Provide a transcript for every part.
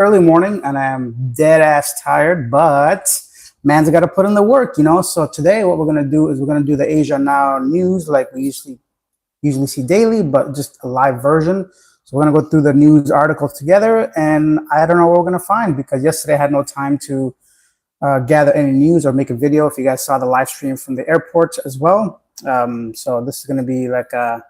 early morning and I'm dead ass tired, but man's got to put in the work. So today, what we're gonna do is we're gonna do the Asia Now news like we usually see daily, but just a live version. So we're gonna go through the news articles together, and I don't know what we're gonna find because yesterday I had no time to gather any news or make a video. If you guys saw the live stream from the airport as well, so this is gonna be like a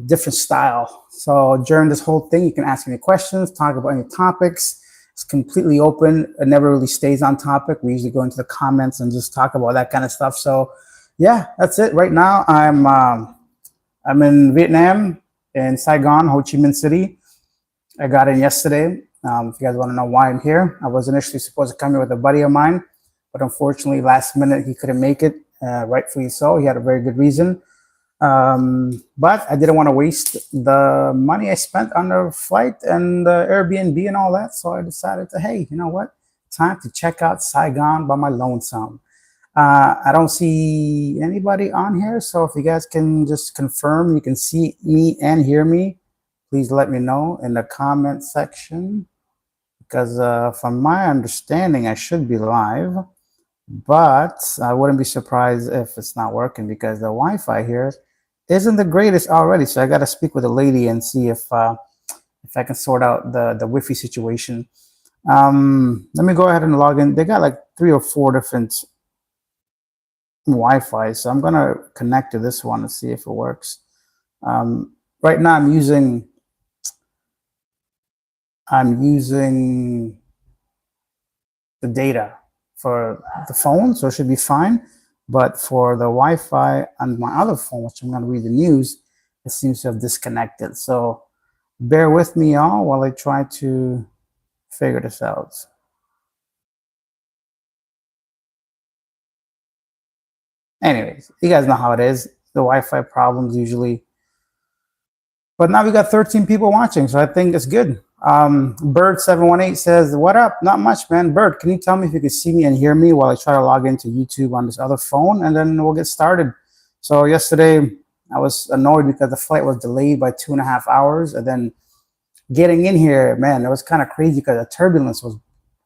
different style. So during this whole thing, you can ask any questions, talk about any topics. It's completely open. It never really stays on topic. We usually go into the comments and just talk about that kind of stuff. So yeah, that's it. Right now, I'm in Vietnam, in Saigon, Ho Chi Minh City. I got in yesterday. If you guys want to know why I'm here, I was initially supposed to come here with a buddy of mine, but unfortunately, last minute he couldn't make it. Rightfully so. He had a very good reason. But I didn't want to waste the money I spent on the flight and the Airbnb and all that. So I decided to, hey, you know what? Time to check out Saigon by my lonesome. I don't see anybody on here. So if you guys can just confirm you can see me and hear me, please let me know in the comment section. Because from my understanding, I should be live. But I wouldn't be surprised if it's not working because the Wi-Fi here isn't the greatest already. So I got to speak with a lady and see if I can sort out the Wi-Fi situation. Let me go ahead and log in. They got like 3 or 4 different Wi-Fi, so I'm gonna connect to this one and see if it works. Right now, I'm using the data for the phone, so it should be fine. But for the Wi-Fi on my other phone, which I'm going to read the news, it seems to have disconnected. So bear with me, y'all, while I try to figure this out. Anyways, you guys know how it is. The Wi-Fi problems usually. But now we got 13 people watching, so I think it's good. Bird718 says, what up? Not much, man. Bird, can you tell me if you can see me and hear me while I try to log into YouTube on this other phone, and then we'll get started. So yesterday, I was annoyed because the flight was delayed by 2.5 hours, and then getting in here, man, it was kind of crazy because the turbulence was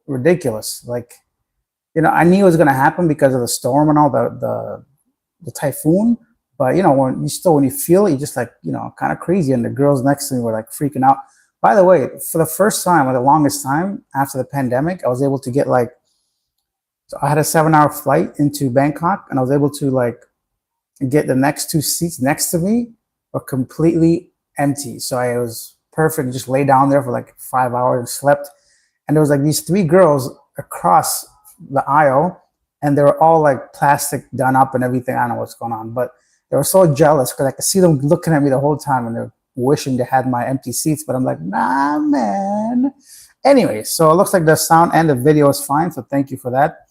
ridiculous. Like, I knew it was going to happen because of the storm and all the typhoon. But, when you feel it, you're just like, kind of crazy. And the girls next to me were like freaking out. By the way, for the first time, or the longest time after the pandemic, I was able to get so I had a 7-hour flight into Bangkok, and I was able to get the next 2 seats next to me were completely empty. So I was perfect, just lay down there for like 5 hours and slept. And there was these 3 girls across the aisle, and they were all plastic done up and everything. I don't know what's going on, but they were so jealous because I could see them looking at me the whole time, and they're wishing they had my empty seats, but I'm like, nah, man. Anyway, so it looks like the sound and the video is fine, so thank you for that.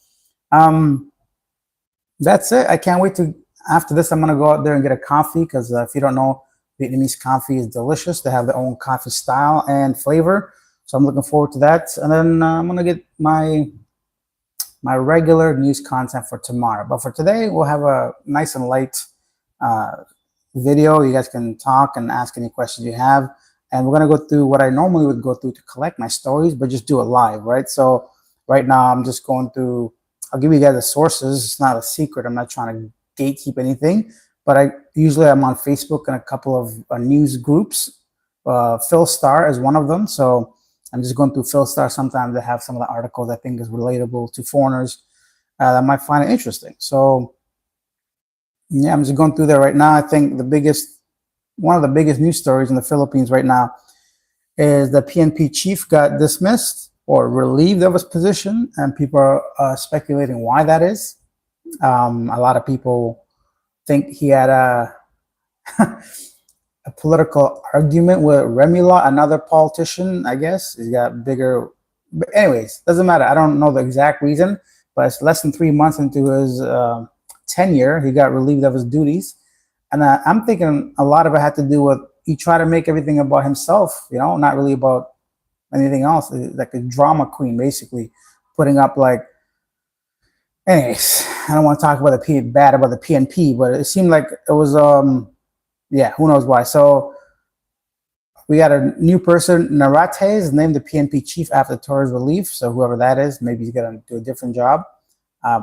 That's it. I can't wait to, after this, I'm going to go out there and get a coffee because if you don't know, Vietnamese coffee is delicious. They have their own coffee style and flavor, so I'm looking forward to that. And then I'm going to get my regular news content for tomorrow. But for today, we'll have a nice and light video. You guys can talk and ask any questions you have, and we're going to go through what I normally would go through to collect my stories, but just do it live, right? So right now I'm just going through, I'll give you guys the sources. It's not a secret. I'm not trying to gatekeep anything, but I'm on Facebook and a couple of news groups. Phil Star is one of them, so I'm just going through Phil Star. Sometimes they have some of the articles I think is relatable to foreigners that might find it interesting. So yeah, I'm just going through there right now. I think one of the biggest news stories in the Philippines right now is the PNP chief got dismissed or relieved of his position, and people are speculating why that is. A lot of people think he had a political argument with Remula, another politician, I guess. He's got bigger... But anyways, doesn't matter. I don't know the exact reason, but it's less than 3 months into his tenure, he got relieved of his duties. And I'm thinking a lot of it had to do with he tried to make everything about himself, not really about anything else. Like a drama queen, basically, putting up anyways, I don't want to talk about bad about the PNP, but it seemed like it was, yeah, who knows why. So We got a new person, Narates, named the PNP chief after Torres relief. So whoever that is, maybe he's gonna do a different job.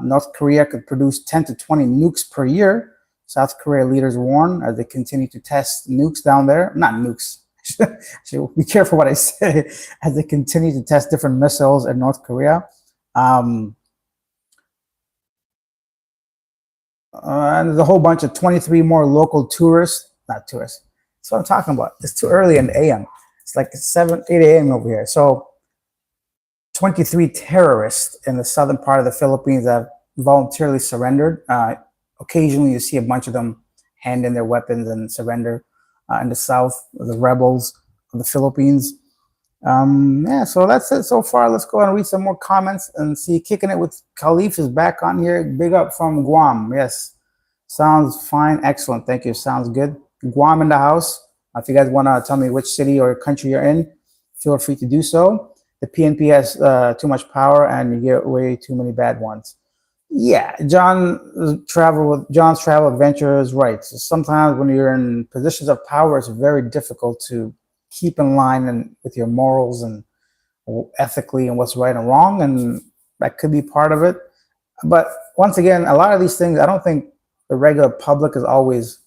North Korea could produce 10 to 20 nukes per year. South Korea leaders warn as they continue to test nukes down there. Not nukes. Be careful what I say. As they continue to test different missiles in North Korea. And there's a whole bunch of 23 more local tourists. Not tourists. That's what I'm talking about. It's too early in the AM. It's like 8 a.m. over here. So 23 terrorists in the southern part of the Philippines have voluntarily surrendered. Occasionally, you see a bunch of them hand in their weapons and surrender in the south, the rebels of the Philippines. Yeah, so that's it so far. Let's go and read some more comments and see. Kicking it with Khalif is back on here. Big up from Guam. Yes, sounds fine. Excellent. Thank you. Sounds good. Guam in the house. If you guys want to tell me which city or country you're in, feel free to do so. The PNP has too much power and you get way too many bad ones. Yeah, John's travel adventure is right. So sometimes when you're in positions of power, it's very difficult to keep in line and with your morals and ethically and what's right and wrong, and that could be part of it. But once again, a lot of these things, I don't think the regular public is always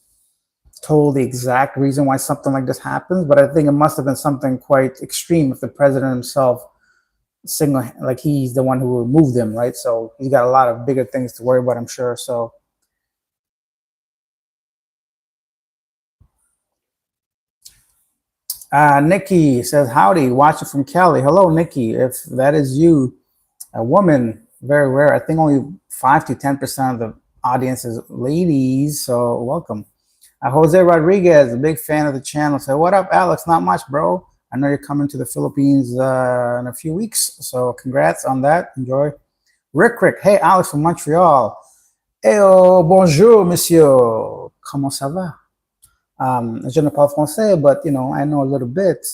told the exact reason why something like this happens, but I think it must have been something quite extreme if the president himself like he's the one who removed them, right? So he's got a lot of bigger things to worry about, I'm sure. So Nikki says, howdy, watching from Cali. Hello, Nikki. If that is you, a woman, very rare. I think only 5 to 10% of the audience is ladies. So welcome. Jose Rodriguez, a big fan of the channel. So what up, Alex? Not much, bro. I know you're coming to the Philippines in a few weeks. So congrats on that. Enjoy. Rick, hey, Alex from Montreal. Heyo, bonjour, monsieur. Comment ça va? Je ne parle français, but you know, I know a little bit.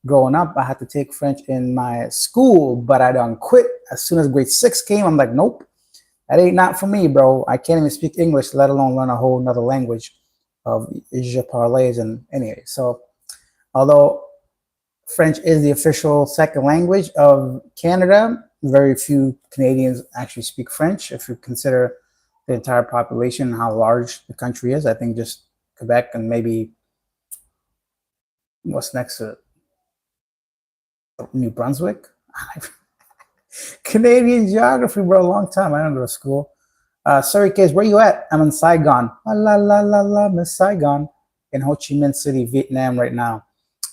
Growing up, I had to take French in my school, but I done quit. As soon as grade 6 came, I'm like, nope, that ain't not for me, bro. I can't even speak English, let alone learn a whole nother language of je parlais. And anyway, so although French is the official second language of Canada, very few Canadians actually speak French. If you consider the entire population, how large the country is, I think just Quebec and maybe what's next to it? New Brunswick. Canadian geography, bro, a long time. I don't go to school. Sorry, kids, where you at? I'm in Saigon. La la la la, Miss Saigon, in Ho Chi Minh City, Vietnam, right now.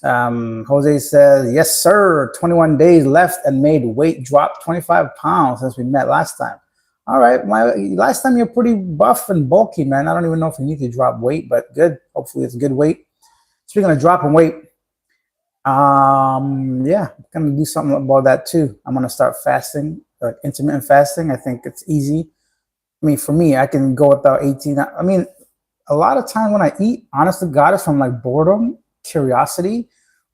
Jose says, yes, sir. 21 days left and made weight drop 25 pounds since we met last time. All right, last time you're pretty buff and bulky, man. I don't even know if you need to drop weight, but good. Hopefully it's good weight. Speaking of dropping weight, yeah, I'm gonna do something about that too. I'm gonna start fasting, like intermittent fasting. I think it's easy. I mean, for me, I can go without 18. I mean, a lot of times when I eat, honest to God, it's from like boredom, curiosity,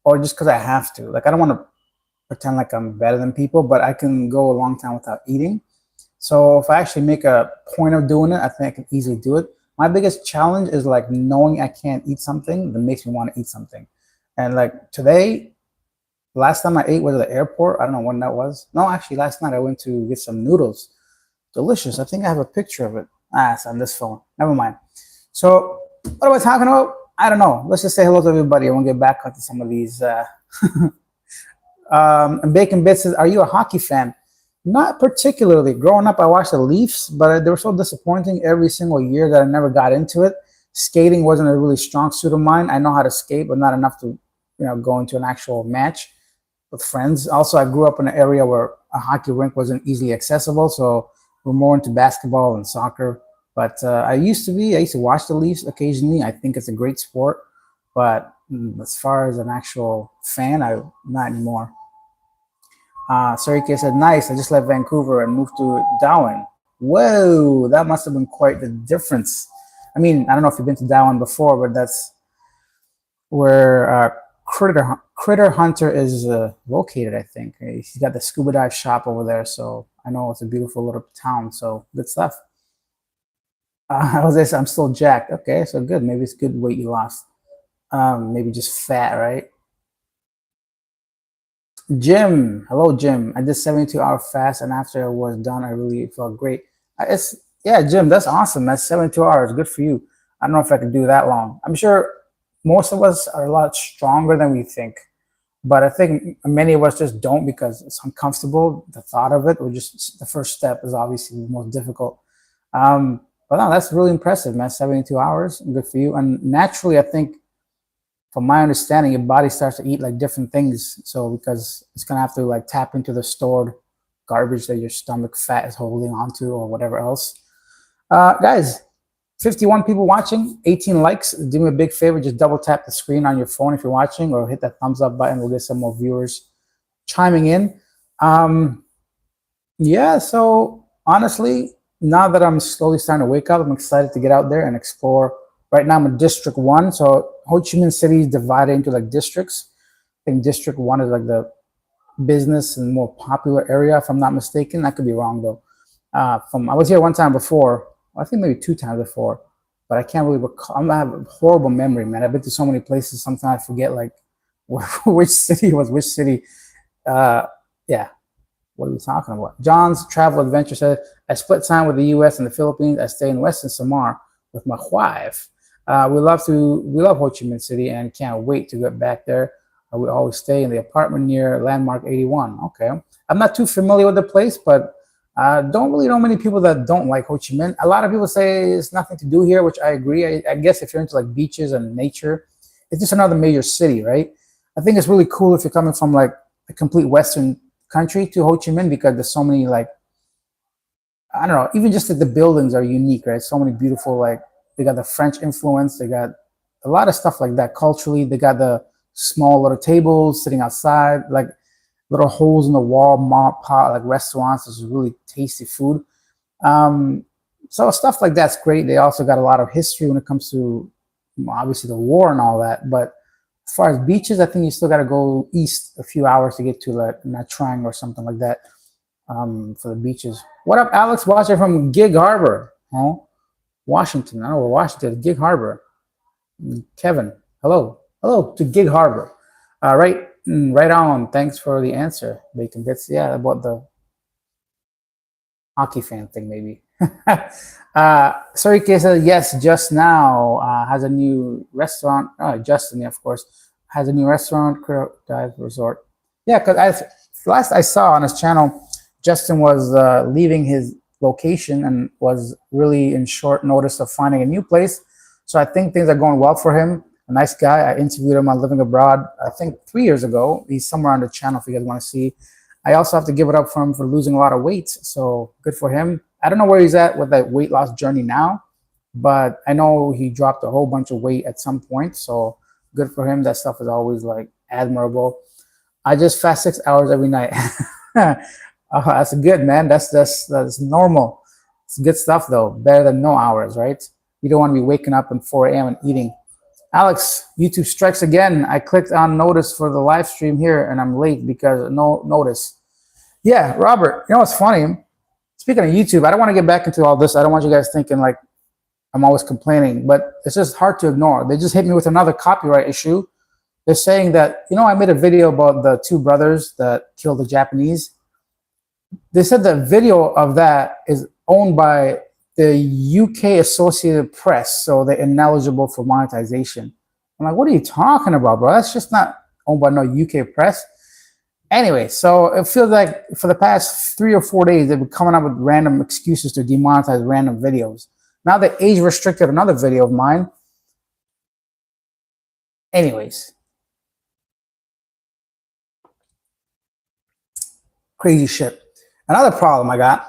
or just because I have to. Like, I don't want to pretend like I'm better than people, but I can go a long time without eating. So if I actually make a point of doing it, I think I can easily do it. My biggest challenge is like knowing I can't eat something that makes me want to eat something. And like today, last time I ate was at the airport. I don't know when that was. No, actually last night I went to get some noodles. Delicious. I think I have a picture of it. It's on this phone. Never mind. So what am I talking about? I don't know. Let's just say hello to everybody. I want to get back onto some of these. Bacon Bits says, are you a hockey fan? Not particularly. Growing up, I watched the Leafs, but they were so disappointing every single year that I never got into it. Skating wasn't a really strong suit of mine. I know how to skate, but not enough to, go into an actual match with friends. Also, I grew up in an area where a hockey rink wasn't easily accessible, so we're more into basketball and soccer. But I used to watch the Leafs occasionally. I think it's a great sport, but as far as an actual fan, not anymore. Sarike said, nice. I just left Vancouver and moved to Darwin. Whoa, that must have been quite the difference. I mean, I don't know if you've been to Darwin before, but that's where Critter Hunter is located, I think. He's got the scuba dive shop over there, so I know it's a beautiful little town, so good stuff. I'm still jacked. Okay, so good. Maybe it's good weight you lost. Maybe just fat, right? Jim, hello, Jim. I did 72-hour fast, and after it was done, I really felt great. It's yeah, Jim, that's awesome. That's 72 hours. Good for you. I don't know if I could do that long. I'm sure most of us are a lot stronger than we think, but I think many of us just don't because it's uncomfortable. The thought of it, or just the first step, is obviously the most difficult. But no, that's really impressive, man. 72 hours, good for you. And naturally, I think from my understanding, your body starts to eat like different things. So because it's gonna have to like tap into the stored garbage that your stomach fat is holding onto or whatever else. Guys, 51 people watching, 18 likes. Do me a big favor, just double tap the screen on your phone if you're watching, or hit that thumbs up button. We'll get some more viewers chiming in. Yeah, so honestly, now that I'm slowly starting to wake up, I'm excited to get out there and explore. Right now I'm in District 1, so Ho Chi Minh City is divided into like districts. I think District 1 is like the business and more popular area, if I'm not mistaken. I could be wrong though. I was here one time before, I think maybe 2 times before, but I can't really recall. I have a horrible memory, man. I've been to so many places, sometimes I forget like which city was which city. Yeah, what are we talking about? John's Travel Adventure said, I split time with the US and the Philippines. I stay in Western Samar with my wife. We love Ho Chi Minh City and can't wait to get back there. We always stay in the apartment near Landmark 81. Okay. I'm not too familiar with the place, but don't really know many people that don't like Ho Chi Minh. A lot of people say it's nothing to do here, which I agree. I guess if you're into like beaches and nature, it's just another major city, right? I think it's really cool if you're coming from like a complete Western country to Ho Chi Minh because there's so many like, I don't know, even just like the buildings are unique, right? So many beautiful, like they got the French influence, they got a lot of stuff like that culturally. They got the small little tables sitting outside, like little holes in the wall, mop pot, like restaurants. There's really tasty food. So stuff like that's great. They also got a lot of history when it comes to obviously the war and all that. But as far as beaches, I think you still got to go east a few hours to get to like Nha Trang or something like that for the beaches. What up, Alex? Watching from Gig Harbor, huh? Washington. Oh, Washington, Gig Harbor. Kevin, hello. Hello to Gig Harbor. Right on. Thanks for the answer, Bacon Bits. Yeah, about the hockey fan thing, maybe. Sorry, says yes. Just now has a new restaurant. Justin, of course, has a new restaurant. Dive Resort. Yeah, because last I saw on his channel, Justin was leaving his location and was really in short notice of finding a new place. So I think things are going well for him. A nice guy. I interviewed him on Living Abroad, I think 3 years ago. He's somewhere on the channel if you guys want to see. I also have to give it up for him for losing a lot of weight. So good for him. I don't know where he's at with that weight loss journey now, but I know he dropped a whole bunch of weight at some point. So good for him. That stuff is always like admirable. I just fast 6 hours every night. That's good, man. That's normal. It's good stuff though. Better than no hours, right? You don't want to be waking up at 4 a.m. and eating. Alex, YouTube strikes again. I clicked on notice for the live stream here and I'm late because no notice. Yeah, Robert, you know what's funny? Speaking of YouTube, I don't want to get back into all this. I don't want you guys thinking like I'm always complaining, but it's just hard to ignore. They just hit me with another copyright issue. They're saying that, I made a video about the 2 brothers that killed the Japanese. They said the video of that is owned by the UK Associated Press, so they're ineligible for monetization. I'm like, what are you talking about, bro? That's just not owned by no UK press. Anyway, so it feels like for the past 3 or 4 days, they've been coming up with random excuses to demonetize random videos. Now they age restricted another video of mine. Anyways. Crazy shit. Another problem I got.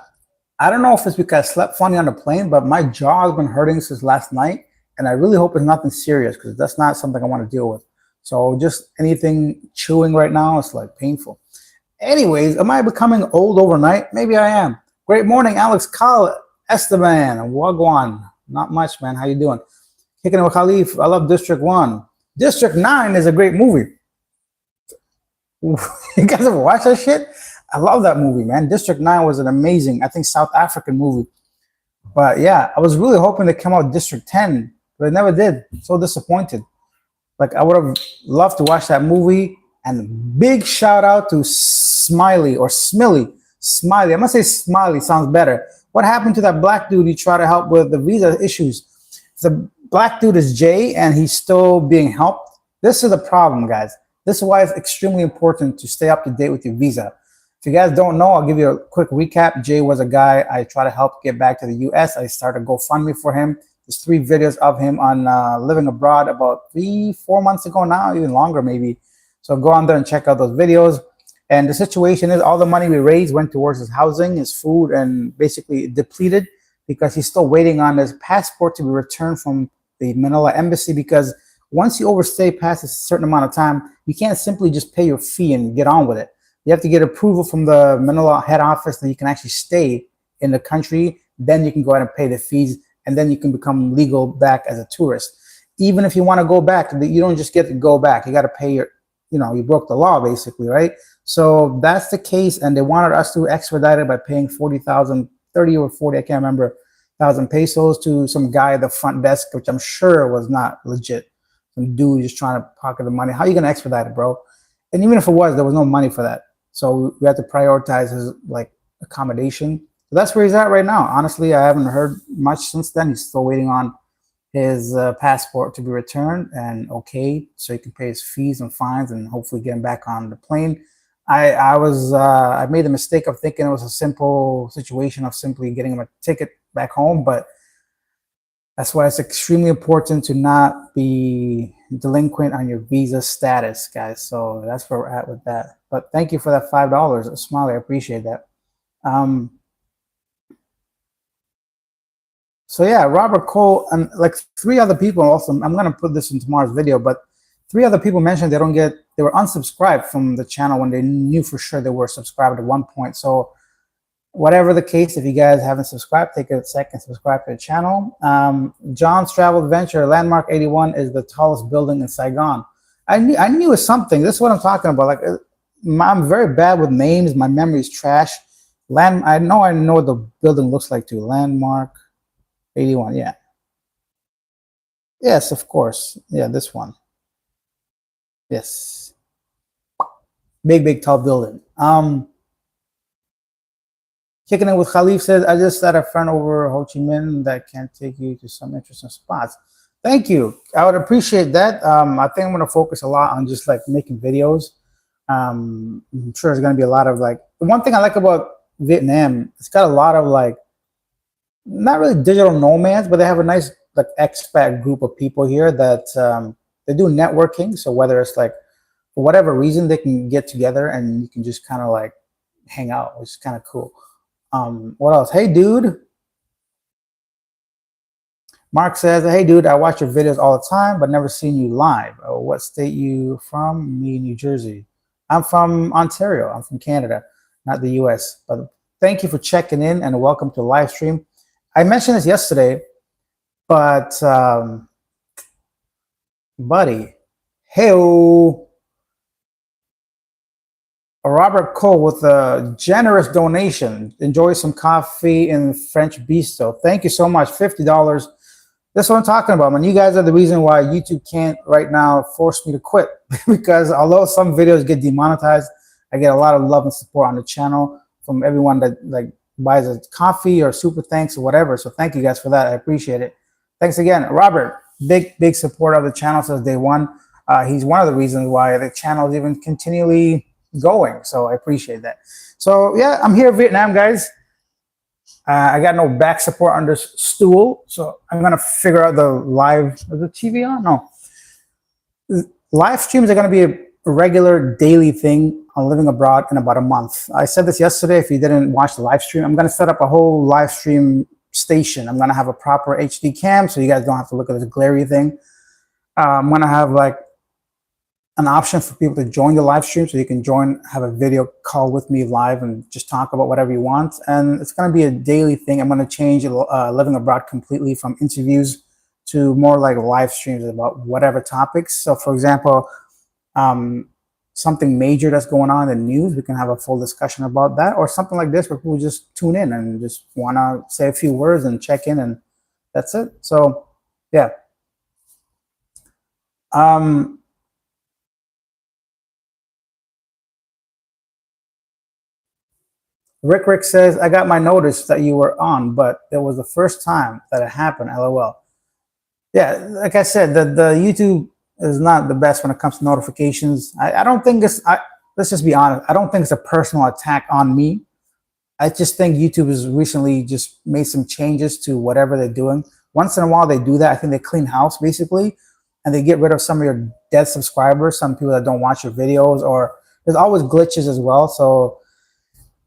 I don't know if it's because I slept funny on the plane, but my jaw has been hurting since last night. And I really hope it's nothing serious because that's not something I want to deal with. So just anything chewing right now, it's like painful. Anyways, am I becoming old overnight? Maybe I am. Great morning, Alex Kyle Esteban. Wagwan. Not much, man. How you doing? Kicking it with Khalif. I love District 1. District 9 is a great movie. You guys ever watch that shit? I love that movie, man. District 9 was an amazing, I think, South African movie. But yeah, I was really hoping to come out District 10, but it never did. So disappointed. Like, I would have loved to watch that movie. And big shout out to Smiley or Smiley. Smiley. I'm gonna say Smiley, sounds better. What happened to that black dude you try to help with the visa issues? The black dude is Jay and he's still being helped. This is the problem, guys. This is why it's extremely important to stay up to date with your visa. If you guys don't know, I'll give you a quick recap. Jay was a guy I try to help get back to the US. I started GoFundMe for him. There's 3 videos of him on living abroad about 3-4 months ago now, even longer maybe. So go on there and check out those videos. And the situation is all the money we raised went towards his housing, his food, and basically depleted because he's still waiting on his passport to be returned from the Manila embassy, because once you overstay past a certain amount of time, you can't simply just pay your fee and get on with it. You have to get approval from the Manila head office that you can actually stay in the country. Then you can go ahead and pay the fees, and then you can become legal back as a tourist. Even if you want to go back, you don't just get to go back. You got to pay your, you broke the law basically, right? So that's the case, and they wanted us to expedite it by paying 40,000, 30 or 40, I can't remember, thousand pesos to some guy at the front desk, which I'm sure was not legit. Some dude just trying to pocket the money. How are you going to expedite it, bro? And even if it was, there was no money for that. So we had to prioritize his accommodation. So that's where he's at right now. Honestly, I haven't heard much since then. He's still waiting on his passport to be returned and okay, so he can pay his fees and fines and hopefully get him back on the plane. I made the mistake of thinking it was a simple situation of simply getting him a ticket back home, but that's why it's extremely important to not be delinquent on your visa status, guys. So that's where we're at with that. But thank you for that $5, Smiley. I appreciate that. So yeah, Robert Cole and 3 other people also. I'm gonna put this in tomorrow's video, but 3 other people mentioned they were unsubscribed from the channel when they knew for sure they were subscribed at one point. So whatever the case, if you guys haven't subscribed, take a second, subscribe to the channel. John's Travel Adventure, Landmark 81 is the tallest building in Saigon. I knew it was something. This is what I'm talking about. I'm very bad with names. My memory's trash. I know what the building looks like too. Landmark 81, yeah. Yes, of course. Yeah, this one. Yes. Big, tall building. Kicking it with Khalif says, I just had a friend over Ho Chi Minh that can take you to some interesting spots. Thank you. I would appreciate that. I think I'm going to focus a lot on just making videos. I'm sure there's going to be a lot of the one thing I like about Vietnam, it's got a lot of not really digital nomads, but they have a nice expat group of people here that they do networking. So whether it's for whatever reason, they can get together and you can just kind of hang out, which is kind of cool. What else? Hey, dude. Mark says, hey, dude, I watch your videos all the time, but never seen you live. Oh, what state you from? Me, New Jersey. I'm from Ontario. I'm from Canada, not the US. But thank you for checking in and welcome to the live stream. I mentioned this yesterday, but buddy, hey-o. Robert Cole with a generous donation. Enjoy some coffee in French Bistro. Thank you so much. $50. That's what I'm talking about, man. You guys are the reason why YouTube can't right now force me to quit. Because although some videos get demonetized, I get a lot of love and support on the channel from everyone that buys a coffee or super thanks or whatever. So thank you guys for that. I appreciate it. Thanks again. Robert, big supporter of the channel since day one. He's one of the reasons why the channel is even continually going. So I appreciate that. So yeah, I'm here in Vietnam, guys. I got no back support on this stool, so I'm gonna figure out the live. Is the TV on? No. Live streams are gonna be a regular daily thing on Living Abroad in about a month. I said this yesterday. If you didn't watch the live stream, I'm gonna set up a whole live stream station. I'm gonna have a proper HD cam, so you guys don't have to look at this glary thing. I'm gonna have an option for people to join the live stream, so you can have a video call with me live and just talk about whatever you want. And it's going to be a daily thing. I'm going to change Living Abroad completely from interviews to more live streams about whatever topics. So for example, something major that's going on in the news, we can have a full discussion about that, or something like this where people just tune in and just want to say a few words and check in, and that's it. So yeah. Rick says, I got my notice that you were on, but it was the first time that it happened. LOL. Yeah, like I said, the YouTube is not the best when it comes to notifications. I don't think let's just be honest. I don't think it's a personal attack on me. I just think YouTube has recently just made some changes to whatever they're doing. Once in a while, they do that. I think they clean house basically, and they get rid of some of your dead subscribers, some people that don't watch your videos, or there's always glitches as well. So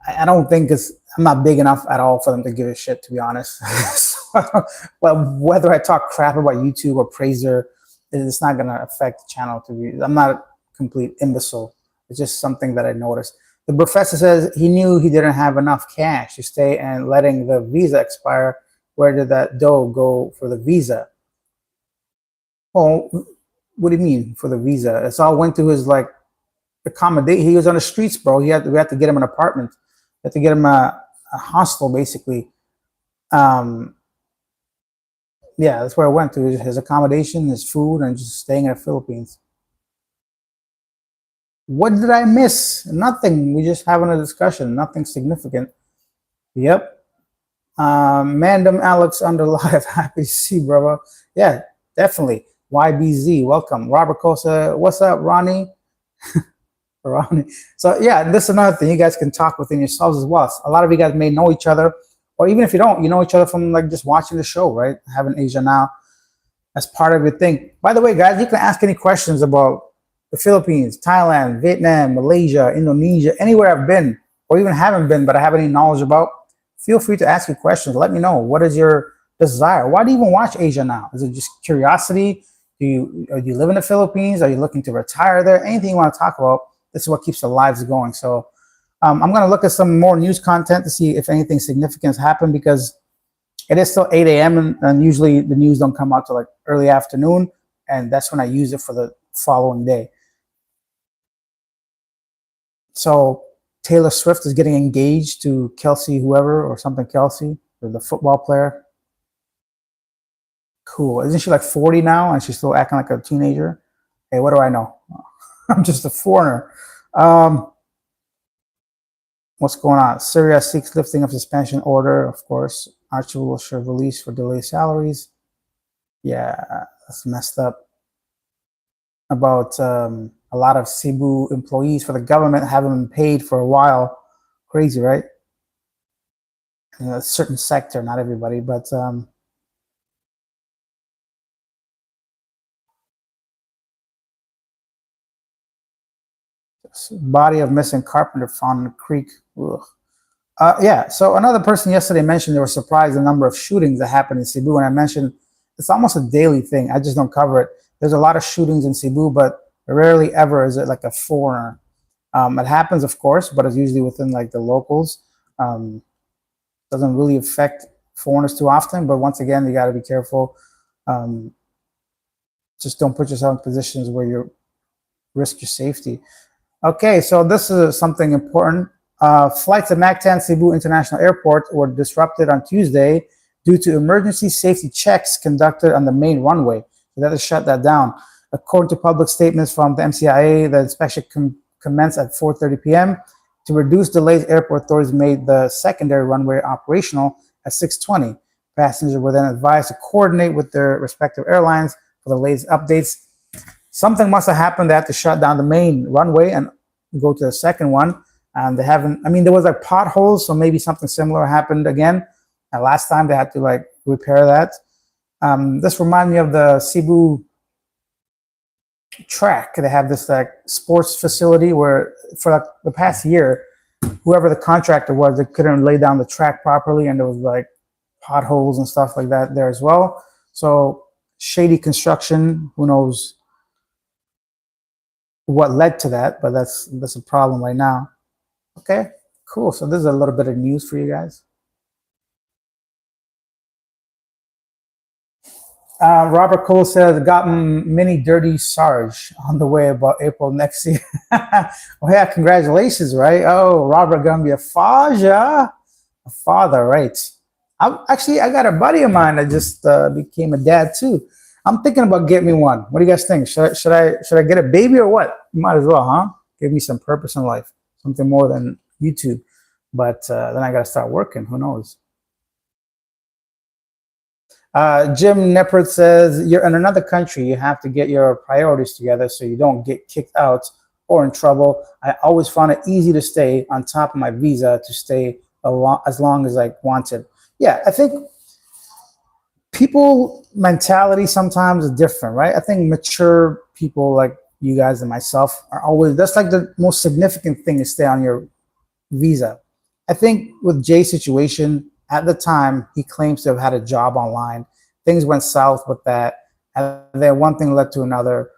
I don't think I'm not big enough at all for them to give a shit, to be honest. So, well, whether I talk crap about YouTube or Praiser, it's not going to affect the channel. I'm not a complete imbecile. It's just something that I noticed. The professor says he knew he didn't have enough cash to stay and letting the visa expire. Where did that dough go for the visa? Oh, what do you mean for the visa? It's all went to his like accommodate. He was on the streets, bro. We had to get him an apartment. We had to get him a hostel, basically. Yeah, that's where I went to. His accommodation, his food, and just staying in the Philippines. What did I miss? Nothing. We're just having a discussion. Nothing significant. Yep. Mandem Alex under live. Happy to see, brother. Yeah, definitely. YBZ, welcome. Robert Cosa, what's up, Ronnie? Ronnie. So yeah, this is another thing. You guys can talk within yourselves as well. A lot of you guys may know each other, or even if you don't, you know each other from like just watching the show, right? Having Asia Now as part of your thing. By the way, guys, you can ask any questions about the Philippines, Thailand, Vietnam, Malaysia, Indonesia, anywhere I've been, or even haven't been, but I have any knowledge about. Feel free to ask your questions. Let me know. What is your desire? Why do you even watch Asia Now? Is it just curiosity? Do you live in the Philippines? Are you looking to retire there? Anything you want to talk about, this is what keeps the lives going. So I'm going to look at some more news content to see if anything significant has happened, because it is still 8 a.m. And usually the news don't come out till like early afternoon. And that's when I use it for the following day. So Taylor Swift is getting engaged to Kelsey, whoever, or something Kelsey, the football player. Cool. Isn't she like 40 now and she's still acting like a teenager? Hey, what do I know? I'm just a foreigner. What's going on? Syria seeks lifting of suspension order, of course. Archie will show release for delayed salaries. Yeah, that's messed up. About a lot of Cebu employees for the government haven't been paid for a while. Crazy, right? In a certain sector, not everybody, but body of missing carpenter found in the creek. Yeah, so another person yesterday mentioned they were surprised the number of shootings that happened in Cebu, and I mentioned it's almost a daily thing. I just don't cover it. There's a lot of shootings in Cebu, but rarely ever is it like a foreigner. It happens, of course, but it's usually within like the locals. Doesn't really affect foreigners too often, but once again, you got to be careful. Just don't put yourself in positions where you risk your safety. Okay, so this is something important. Flights at Mactan Cebu International Airport were disrupted on Tuesday due to emergency safety checks conducted on the main runway. So that has shut that down. According to public statements from the MCIA, the inspection commenced at 4:30 p.m. To reduce delays, airport authorities made the secondary runway operational at 6:20. Passengers were then advised to coordinate with their respective airlines for the latest updates. Something must have happened. They had to shut down the main runway and go to the second one. And they haven't, I mean, there was like potholes, so maybe something similar happened again. And last time they had to like repair that. This reminds me of the Cebu track. They have this like sports facility where for like the past year, whoever the contractor was, they couldn't lay down the track properly, and there was like potholes and stuff like that there as well. So shady construction, who knows what led to that, but that's a problem right now. Okay, cool. So this is a little bit of news for you guys. Robert Cole says, gotten mini dirty Sarge on the way about April next year. Oh yeah, congratulations, right? Oh, Robert gonna be a father, right? I got a buddy of mine that just became a dad too. I'm thinking about getting me one. What do you guys think? Should I get a baby or what? Might as well, huh? Give me some purpose in life, something more than YouTube. But then I got to start working. Who knows? Jim Neppert says, you're in another country. You have to get your priorities together so you don't get kicked out or in trouble. I always found it easy to stay on top of my visa to stay as long as I wanted. Yeah, I think people mentality sometimes is different, right? I think mature people like you guys and myself are always, that's like the most significant thing to stay on your visa. I think with Jay's situation at the time, he claims to have had a job online. Things went south with that, and then one thing led to another.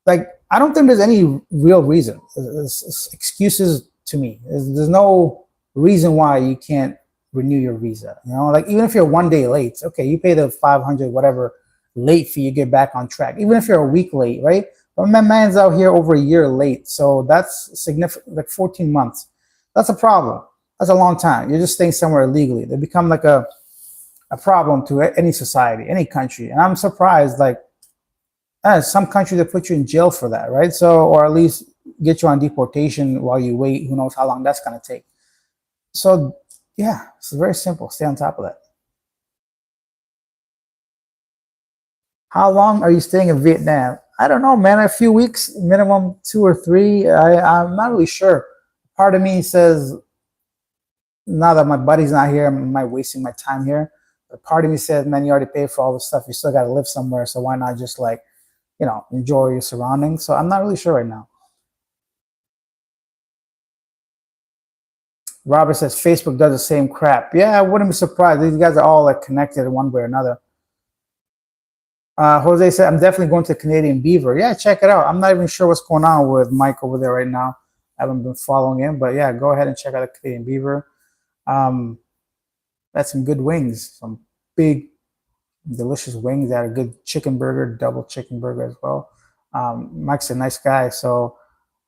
Like, I don't think there's any real reason. It's excuses to me. There's no reason why you can't renew your visa. You know, like even if you're 1 day late, okay, you pay the 500 whatever late fee, you get back on track. Even if you're a week late, right? But my man's out here over a year late, so that's significant, like 14 months. That's a problem. That's a long time. You're just staying somewhere illegally. They become like a problem to any society, any country. And I'm surprised, like, some countries that put you in jail for that, right? So, or at least get you on deportation while you wait. Who knows how long that's going to take. So, yeah, it's very simple. Stay on top of that. How long are you staying in Vietnam? I don't know, man. A few weeks, minimum 2 or 3. I'm not really sure. Part of me says, now that my buddy's not here, am I wasting my time here? But part of me says, man, you already paid for all this stuff. You still got to live somewhere. So why not just like, you know, enjoy your surroundings? So I'm not really sure right now. Robert says Facebook does the same crap. Yeah, I wouldn't be surprised. These guys are all like connected in one way or another. Jose said, I'm definitely going to Canadian Beaver. Yeah, check it out. I'm not even sure what's going on with Mike over there right now. I haven't been following him, but yeah, go ahead and check out the Canadian Beaver. That's some good wings, some big, delicious wings. They had a good chicken burger, double chicken burger as well. Mike's a nice guy, so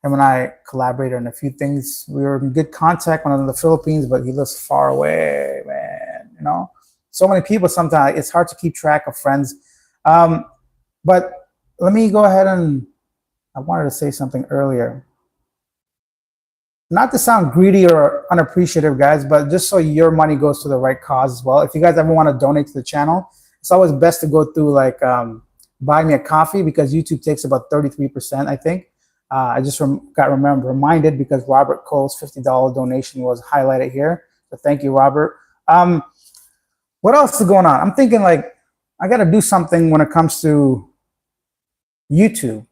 him and I collaborated on a few things. We were in good contact when I was in the Philippines, but he lives far away, man. You know, so many people. Sometimes it's hard to keep track of friends. But let me go ahead and I wanted to say something earlier. Not to sound greedy or unappreciative, guys, but just so your money goes to the right cause as well. If you guys ever want to donate to the channel, it's always best to go through like buy me a coffee, because YouTube takes about 33%, I think. I just got reminded because Robert Cole's $50 donation was highlighted here. So thank you, Robert. What else is going on? I'm thinking like I got to do something when it comes to YouTube.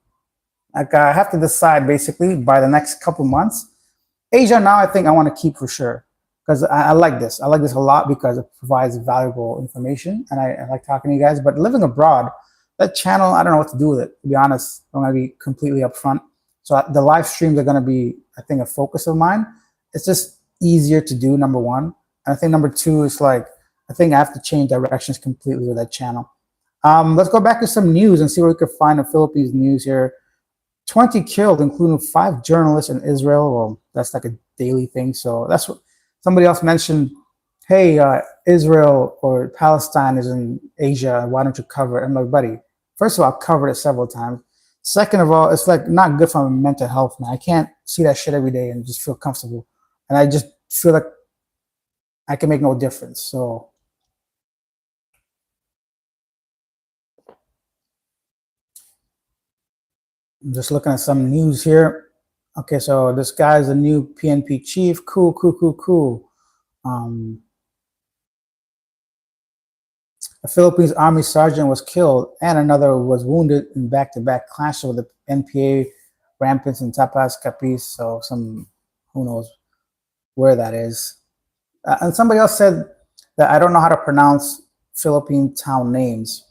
Like I have to decide basically by the next couple months. Asia Now, I think I want to keep for sure, because I like this. I like this a lot because it provides valuable information, and I like talking to you guys. But living abroad, that channel, I don't know what to do with it, to be honest. I'm going to be completely upfront. So the live streams are going to be, I think, a focus of mine. It's just easier to do, number one. And I think number two is like, I think I have to change directions completely with that channel. Let's go back to some news and see what we could find in Philippines news here. 20 killed, including 5 journalists in Israel. Well, that's like a daily thing. So that's what somebody else mentioned. Hey, Israel or Palestine is in Asia. Why don't you cover it? I'm like, buddy, first of all, I've covered it several times. Second of all, it's like not good for my mental health, man. I can't see that shit every day and just feel comfortable. And I just feel like I can make no difference. So I'm just looking at some news here. Okay, so this guy's the new PNP chief. Cool, cool, cool, cool. A Philippines Army sergeant was killed and another was wounded in back-to-back clashes with the NPA rampants in Tapas, Capiz. So who knows where that is. And somebody else said that I don't know how to pronounce Philippine town names.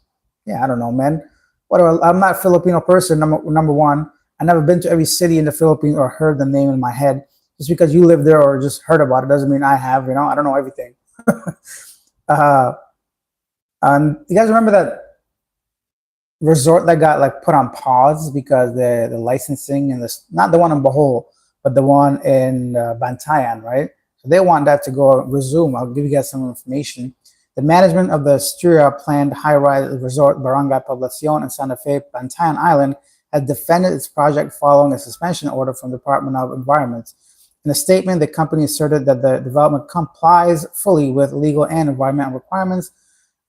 Yeah, I don't know, man. Whatever. I'm not a Filipino person, number one. I've never been to every city in the Philippines or heard the name in my head. Just because you live there or just heard about it doesn't mean I have, you know. I don't know everything. You guys remember that resort that got like put on pause because the licensing and not the one in Bohol, but the one in Bantayan, right? So they want that to go resume. I'll give you guys some information. The management of the Astoria planned high-rise resort Barangay Poblacion in Santa Fe, Bantayan Island, has defended its project following a suspension order from the Department of Environment. In a statement, the company asserted that the development complies fully with legal and environmental requirements.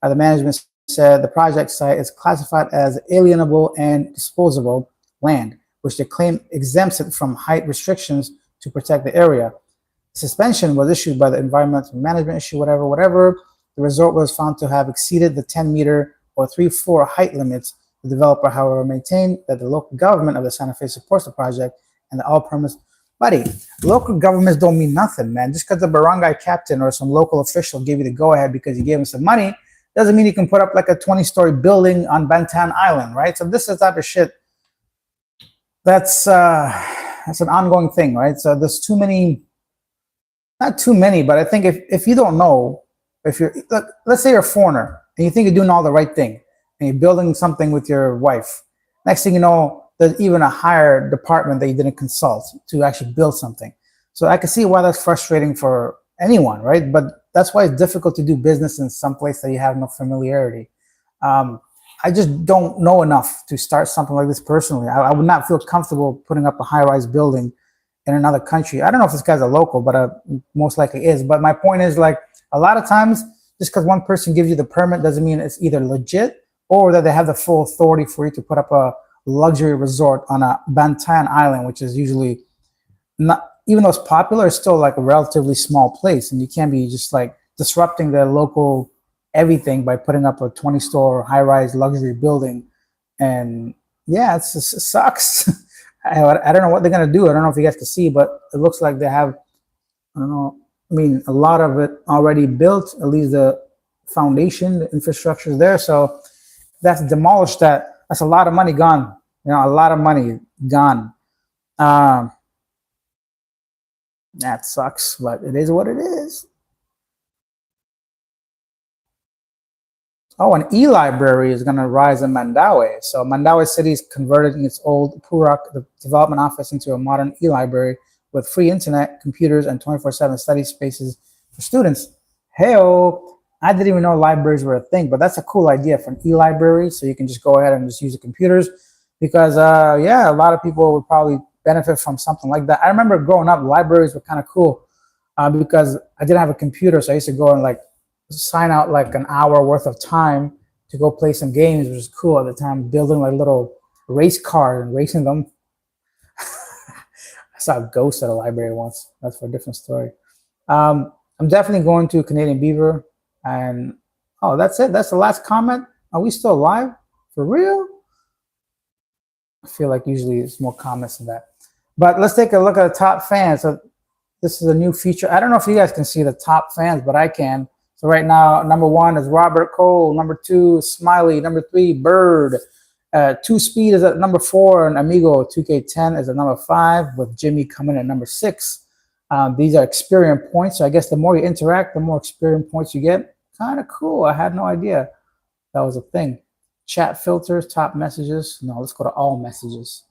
The management said the project site is classified as alienable and disposable land, which they claim exempts it from height restrictions to protect the area. The suspension was issued by the environmental management issue, whatever. The resort was found to have exceeded the 10-meter or 3-floor height limits. The developer, however, maintained that the local government of the Santa Fe supports the project and that all permits. Buddy, local governments don't mean nothing, man. Just because the barangay captain or some local official gave you the go-ahead because you gave him some money doesn't mean you can put up like a 20-story building on Bantan Island, right? So this is the type of shit that's an ongoing thing, right? So there's too many, not too many, but I think if you don't know, if you're, let's say you're a foreigner and you think you're doing all the right thing and you're building something with your wife, next thing you know, there's even a higher department that you didn't consult to actually build something. So I can see why that's frustrating for anyone, right? But that's why it's difficult to do business in some place that you have no familiarity. I just don't know enough to start something like this personally. I would not feel comfortable putting up a high-rise building in another country. I don't know if this guy's a local, but most likely is. But my point is, like, a lot of times, just because one person gives you the permit doesn't mean it's either legit or that they have the full authority for you to put up a luxury resort on a Bantan Island, which is usually not, even though it's popular, it's still like a relatively small place, and you can't be just like disrupting the local everything by putting up a 20-store high-rise luxury building. And yeah, it sucks. I don't know what they're gonna do. I don't know if you guys can see, but it looks like they have, I don't know, I mean, a lot of it already built, at least the foundation, the infrastructure is there. So that's demolished. That's a lot of money gone. You know, a lot of money gone. That sucks, but it is what it is. Oh, an e-library is going to rise in Mandaue. So Mandaue City is converting its old Purak development office into a modern e-library with free internet, computers, and 24/7 study spaces for students. Hey-o, I didn't even know libraries were a thing, but that's a cool idea for an e-library. So you can just go ahead and just use the computers because, yeah, a lot of people would probably benefit from something like that. I remember growing up, libraries were kind of cool because I didn't have a computer. So I used to go and like sign out like an hour worth of time to go play some games, which was cool at the time, building like little race cars and racing them. I saw a ghost at a library once. That's for a different story. I'm definitely going to Canadian Beaver. And oh, that's it. That's the last comment. Are we still live? For real? I feel like usually it's more comments than that. But let's take a look at the top fans. So this is a new feature. I don't know if you guys can see the top fans, but I can. So right now, number 1 is Robert Cole. Number 2 is Smiley. Number 3, Bird. 2 Speed is at number 4, and Amigo 2K10 is at number 5, with Jimmy coming at number 6. These are experience points. So I guess the more you interact, the more experience points you get. Kind of cool. I had no idea that was a thing. Chat filters, top messages. No, let's go to all messages.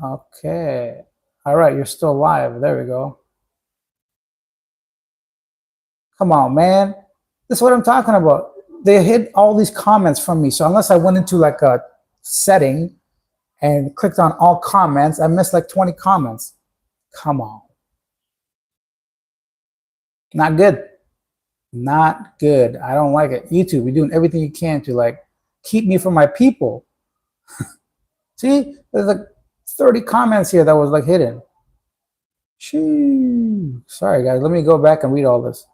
Okay. All right, you're still live. There we go. Come on, man. This is what I'm talking about. They hid all these comments from me. So unless I went into like a setting and clicked on all comments, I missed like 20 comments. Come on. Not good. Not good. I don't like it. YouTube, you're doing everything you can to like keep me from my people. See, there's like 30 comments here that was like hidden. Shoo. Sorry, guys. Let me go back and read all this.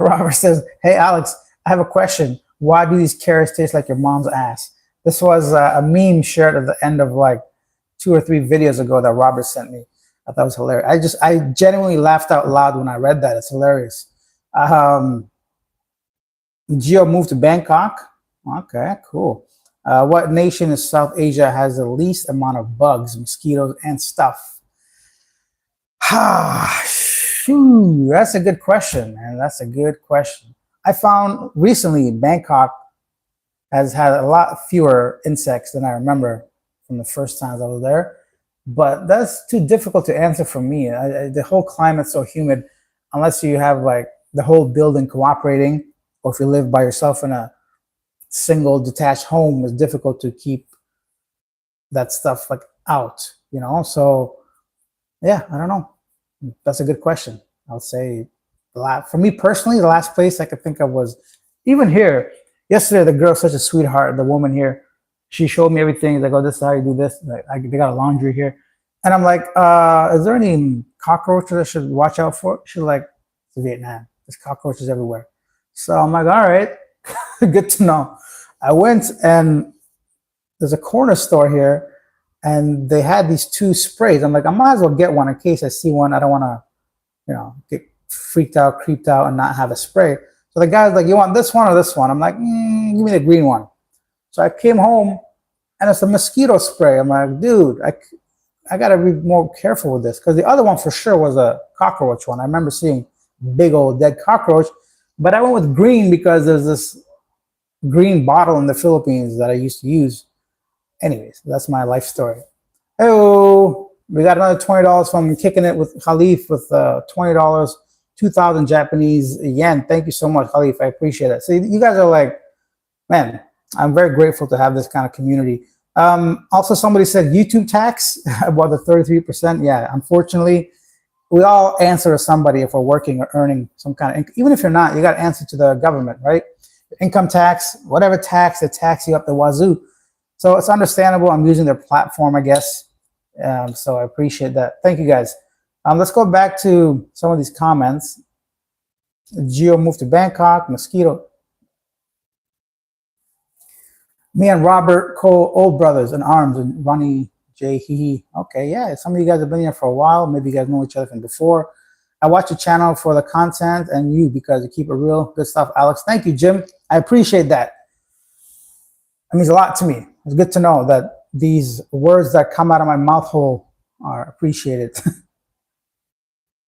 Robert says, hey, Alex, I have a question. Why do these carrots taste like your mom's ass? This was a meme shared at the end of like 2 or 3 videos ago that Robert sent me. I thought it was hilarious. I genuinely laughed out loud when I read that. It's hilarious. Gio moved to Bangkok. Okay, cool. What nation in South Asia has the least amount of bugs, mosquitoes, and stuff? Shoo, that's a good question, man. That's a good question. I found recently Bangkok has had a lot fewer insects than I remember from the first times I was there. But that's too difficult to answer for me. The whole climate's so humid, unless you have like the whole building cooperating, or if you live by yourself in a single detached home, it's difficult to keep that stuff like out, you know? So yeah, I don't know. That's a good question. I would say for me personally, the last place I could think of was even here. Yesterday, the girl's such a sweetheart. The woman here, she showed me everything. Like, oh, this is how you do this. Like, they got a laundry here. And I'm like, is there any cockroaches I should watch out for? She's like, it's Vietnam. There's cockroaches everywhere. So I'm like, all right, good to know. I went and there's a corner store here and they had these two sprays. I'm like, I might as well get one in case I see one. I don't want to, get freaked out, creeped out, and not have a spray. So the guy's like, you want this one or this one? I'm like, give me the green one. So I came home and it's a mosquito spray. I'm like, dude, I got to be more careful with this because the other one for sure was a cockroach one. I remember seeing big old dead cockroach, but I went with green because there's this green bottle in the Philippines that I used to use. Anyways, that's my life story. Oh, we got another $20 from Kicking It with Khalif with $20, 2,000 Japanese yen. Thank you so much, Khalif. I appreciate it. So you guys are like, man, I'm very grateful to have this kind of community. Also, somebody said YouTube tax about the 33%. Yeah, unfortunately, we all answer to somebody if we're working or earning some kind of, even if you're not, you got to answer to the government, right? Income tax, whatever tax, they tax you up the wazoo. So it's understandable. I'm using their platform, I guess. So I appreciate that. Thank you, guys. Let's go back to some of these comments. Geo moved to Bangkok, mosquito. Me and Robert Cole, old brothers in arms, and Ronnie J. Hee. Okay, yeah. Some of you guys have been here for a while. Maybe you guys know each other from before. I watch your channel for the content and you because you keep it real. Good stuff, Alex. Thank you, Jim. I appreciate that. It means a lot to me. It's good to know that these words that come out of my mouth hole are appreciated.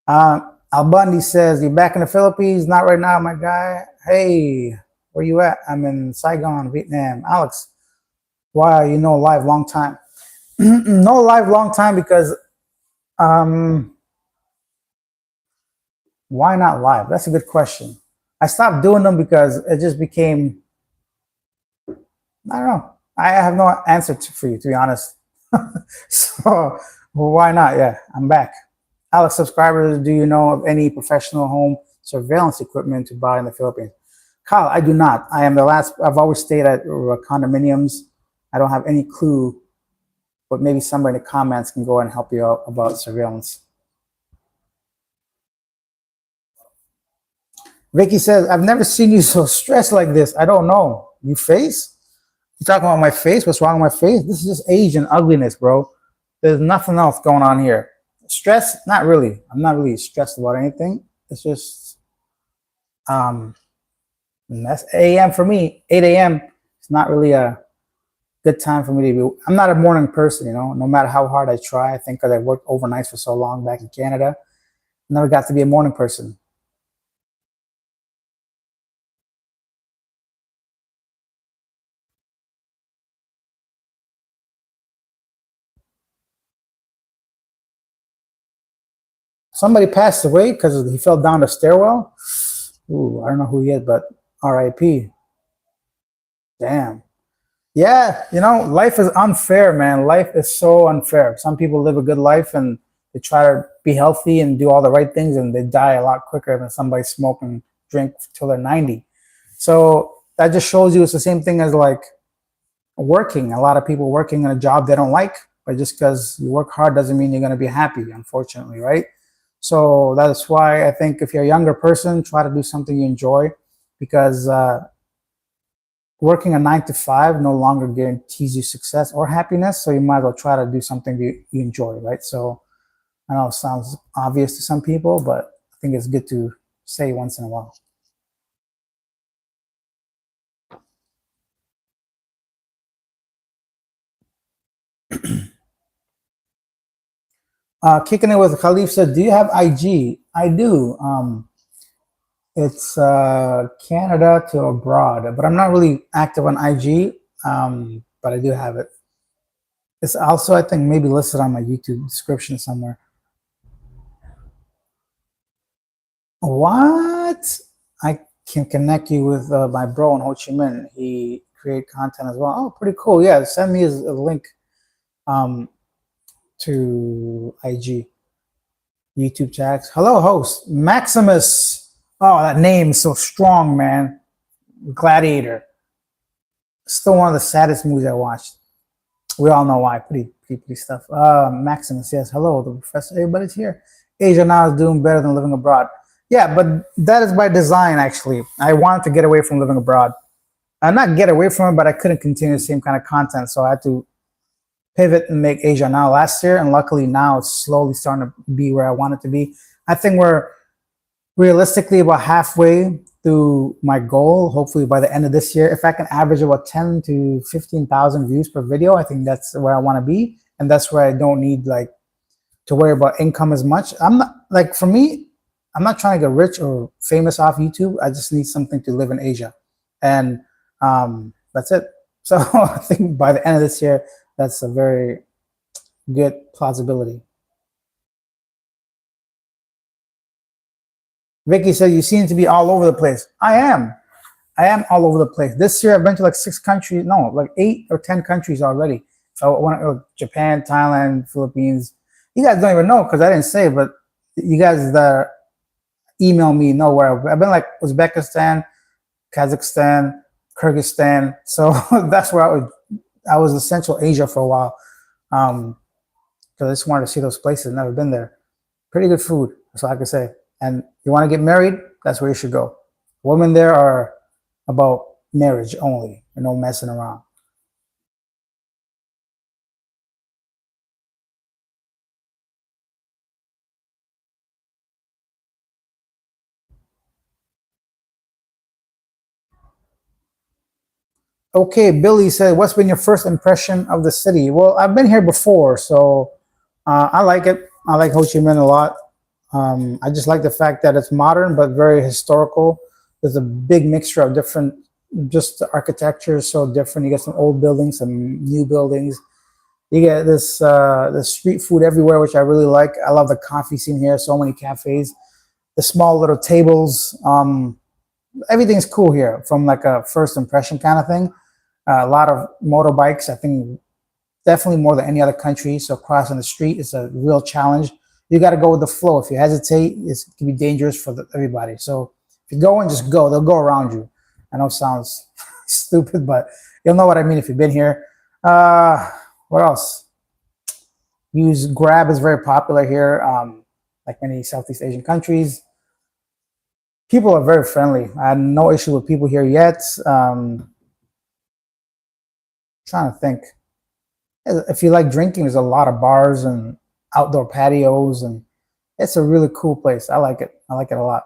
Al Bundy says, you're back in the Philippines? Not right now, my guy. Hey, where you at? I'm in Saigon, Vietnam. Alex, why you know live long time? No live long time because why not live? That's a good question. I stopped doing them because it just became, I don't know. I have no answer for you, to be honest. So why not? Yeah, I'm back. Alex, subscribers, do you know of any professional home surveillance equipment to buy in the Philippines? Kyle, I do not. I am the last. I've always stayed at condominiums. I don't have any clue, but maybe somebody in the comments can go and help you out about surveillance. Vicky says, I've never seen you so stressed like this. I don't know. You face? You talking about my face? What's wrong with my face? This is just age and ugliness, bro. There's nothing else going on here. Stress? Not really. I'm not really stressed about anything. It's just, that's a.m. for me. 8 a.m. It's not really a good time for me to be. I'm not a morning person, no matter how hard I try. I think because I worked overnight for so long back in Canada, I never got to be a morning person. Somebody passed away because he fell down the stairwell. Ooh, I don't know who he is, but R.I.P. Damn. Yeah, life is unfair, man. Life is so unfair. Some people live a good life and they try to be healthy and do all the right things and they die a lot quicker than somebody smoke and drink till they're 90. So that just shows you it's the same thing as like working. A lot of people working in a job they don't like, but just because you work hard doesn't mean you're going to be happy, unfortunately, right? So that's why I think if you're a younger person, try to do something you enjoy because working a 9 to 5 no longer guarantees you success or happiness. So you might as well try to do something you enjoy, right? So I know it sounds obvious to some people, but I think it's good to say once in a while. Kicking it with Khalif said, do you have IG? I do. It's Canada to abroad, but I'm not really active on IG, but I do have it. It's also, I think, maybe listed on my YouTube description somewhere. What? I can connect you with my bro in Ho Chi Minh. He create content as well. Oh, pretty cool. Yeah, send me a link to IG, YouTube tags. Hello, host Maximus. Oh, that name is so strong, man. Gladiator. Still one of the saddest movies I watched. We all know why. Pretty stuff. Maximus, yes. Hello, the professor. Everybody's here. Asia now is doing better than living abroad. Yeah, but that is by design, actually. I wanted to get away from living abroad. Not get away from it, but I couldn't continue the same kind of content. So I had to pivot and make Asia Now last year. And luckily now it's slowly starting to be where I want it to be. I think we're realistically about halfway through my goal. Hopefully by the end of this year, if I can average about 10 to 15,000 views per video, I think that's where I want to be. And that's where I don't need like to worry about income as much. I'm not like, for me, I'm not trying to get rich or famous off YouTube. I just need something to live in Asia. And that's it. So I think by the end of this year, that's a very good plausibility. Vicky said, you seem to be all over the place. I am all over the place. This year I've been to like 6 countries, no, like 8 or 10 countries already. So I went to Japan, Thailand, Philippines. You guys don't even know because I didn't say, but you guys that email me know where I've been, like Uzbekistan, Kazakhstan, Kyrgyzstan. So that's where I was in Central Asia for a while. Because I just wanted to see those places. Never been there. Pretty good food, that's all I can say. And you want to get married, that's where you should go. Women there are about marriage only, and no messing around. Okay, Billy said, what's been your first impression of the city? Well, I've been here before, so I like it. I like Ho Chi Minh a lot. I just like the fact that it's modern but very historical. There's a big mixture of different, just the architecture is so different. You get some old buildings, some new buildings. You get this street food everywhere, which I really like. I love the coffee scene here. So many cafes, the small little tables. Everything's cool here from like a first impression kind of thing. A lot of motorbikes. I think definitely more than any other country. So crossing the street is a real challenge. You got to go with the flow. If you hesitate, it can be dangerous for everybody. So if you go and just go, they'll go around you. I know it sounds stupid, but you'll know what I mean if you've been here. What else? Use Grab is very popular here, like many Southeast Asian countries. People are very friendly. I had no issue with people here yet. Trying to think. If you like drinking, there's a lot of bars and outdoor patios, and it's a really cool place. I like it. I like it a lot.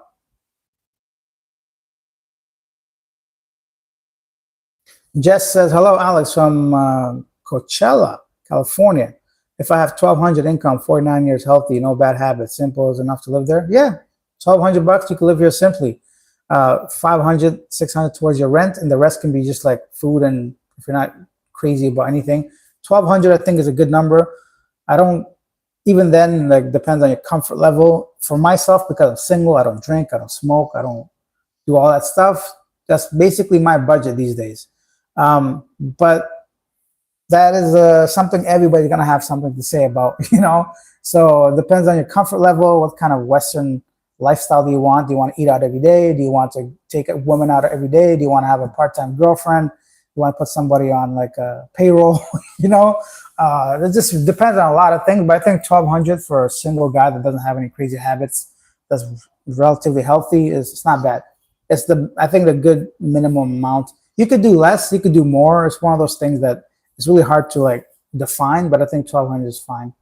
Jess says, hello, Alex from Coachella, California. If I have 1,200 income, 49 years healthy, no bad habits, simple is enough to live there. Yeah, 1,200 bucks, you can live here simply. 500, 600 towards your rent, and the rest can be just like food, and if you're not crazy about anything. 1,200, I think, is a good number. I don't, even then, like, depends on your comfort level. For myself, because I'm single, I don't drink, I don't smoke, I don't do all that stuff. That's basically my budget these days. But that is something everybody's gonna have something to say about, you know. So it depends on your comfort level. What kind of Western lifestyle do you want? Do you want to eat out every day? Do you want to take a woman out every day? Do you want to have a part-time girlfriend? You want to put somebody on like a payroll? You know, it just depends on a lot of things. But I think 1,200 for a single guy that doesn't have any crazy habits, that's relatively healthy, it's not bad. It's I think the good minimum amount. You could do less, you could do more. It's one of those things that it's really hard to like define, but I think 1,200 is fine.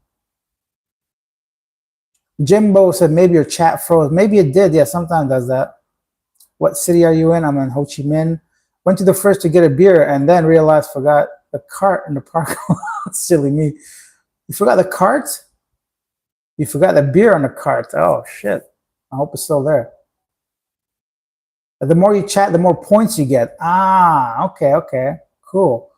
Jimbo said maybe your chat froze. Maybe it did. Yeah, sometimes does that. What city are you in? I'm in Ho Chi Minh. Went to the first to get a beer and then realized forgot the cart in the park. Silly me. You forgot the cart? You forgot the beer on the cart. Oh, shit. I hope it's still there. The more you chat, the more points you get. Ah, okay, okay. Cool.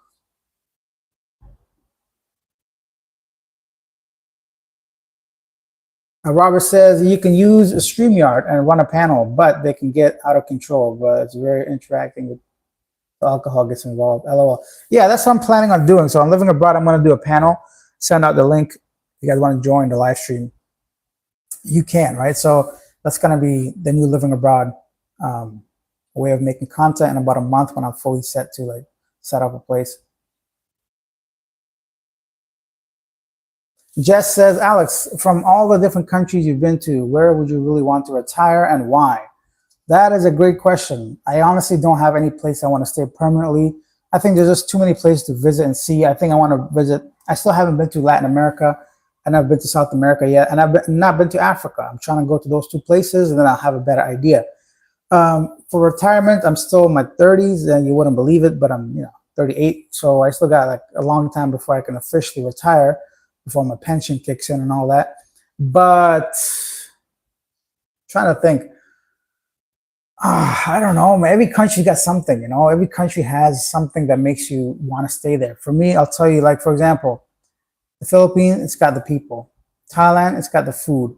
Robert says you can use a StreamYard and run a panel, but they can get out of control. But it's very interacting with Alcohol gets involved. LOL. Yeah, that's what I'm planning on doing. So I'm living abroad. I'm going to do a panel. Send out the link. If you guys want to join the live stream, you can, right? So that's going to be the new living abroad way of making content in about a month when I'm fully set to like set up a place. Jess says, Alex, from all the different countries you've been to, where would you really want to retire and why? That is a great question. I honestly don't have any place I want to stay permanently. I think there's just too many places to visit and see. I think I want to visit. I still haven't been to Latin America, and I've been to South America yet, and not been to Africa. I'm trying to go to those two places, and then I'll have a better idea. For retirement, I'm still in my 30s, and you wouldn't believe it, but I'm 38, so I still got like a long time before I can officially retire, before my pension kicks in and all that. But trying to think. I don't know. Every country got something, Every country has something that makes you want to stay there. For me, I'll tell you, like, for example, the Philippines, it's got the people. Thailand, it's got the food.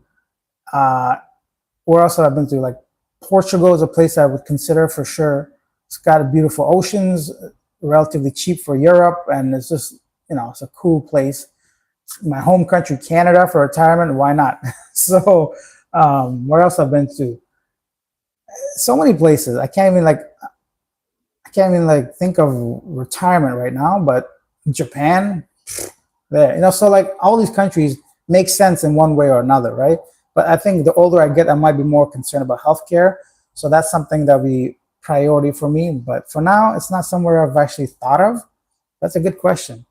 Where else have I been to? Like, Portugal is a place I would consider for sure. It's got beautiful oceans, relatively cheap for Europe, and it's just, it's a cool place. My home country, Canada, for retirement, why not? So, where else I've been to? So many places. I can't even think of retirement right now, but Japan, there, so like all these countries make sense in one way or another, right? But I think the older I get, I might be more concerned about healthcare. So that's something that'll be priority for me. But for now, it's not somewhere I've actually thought of. That's a good question.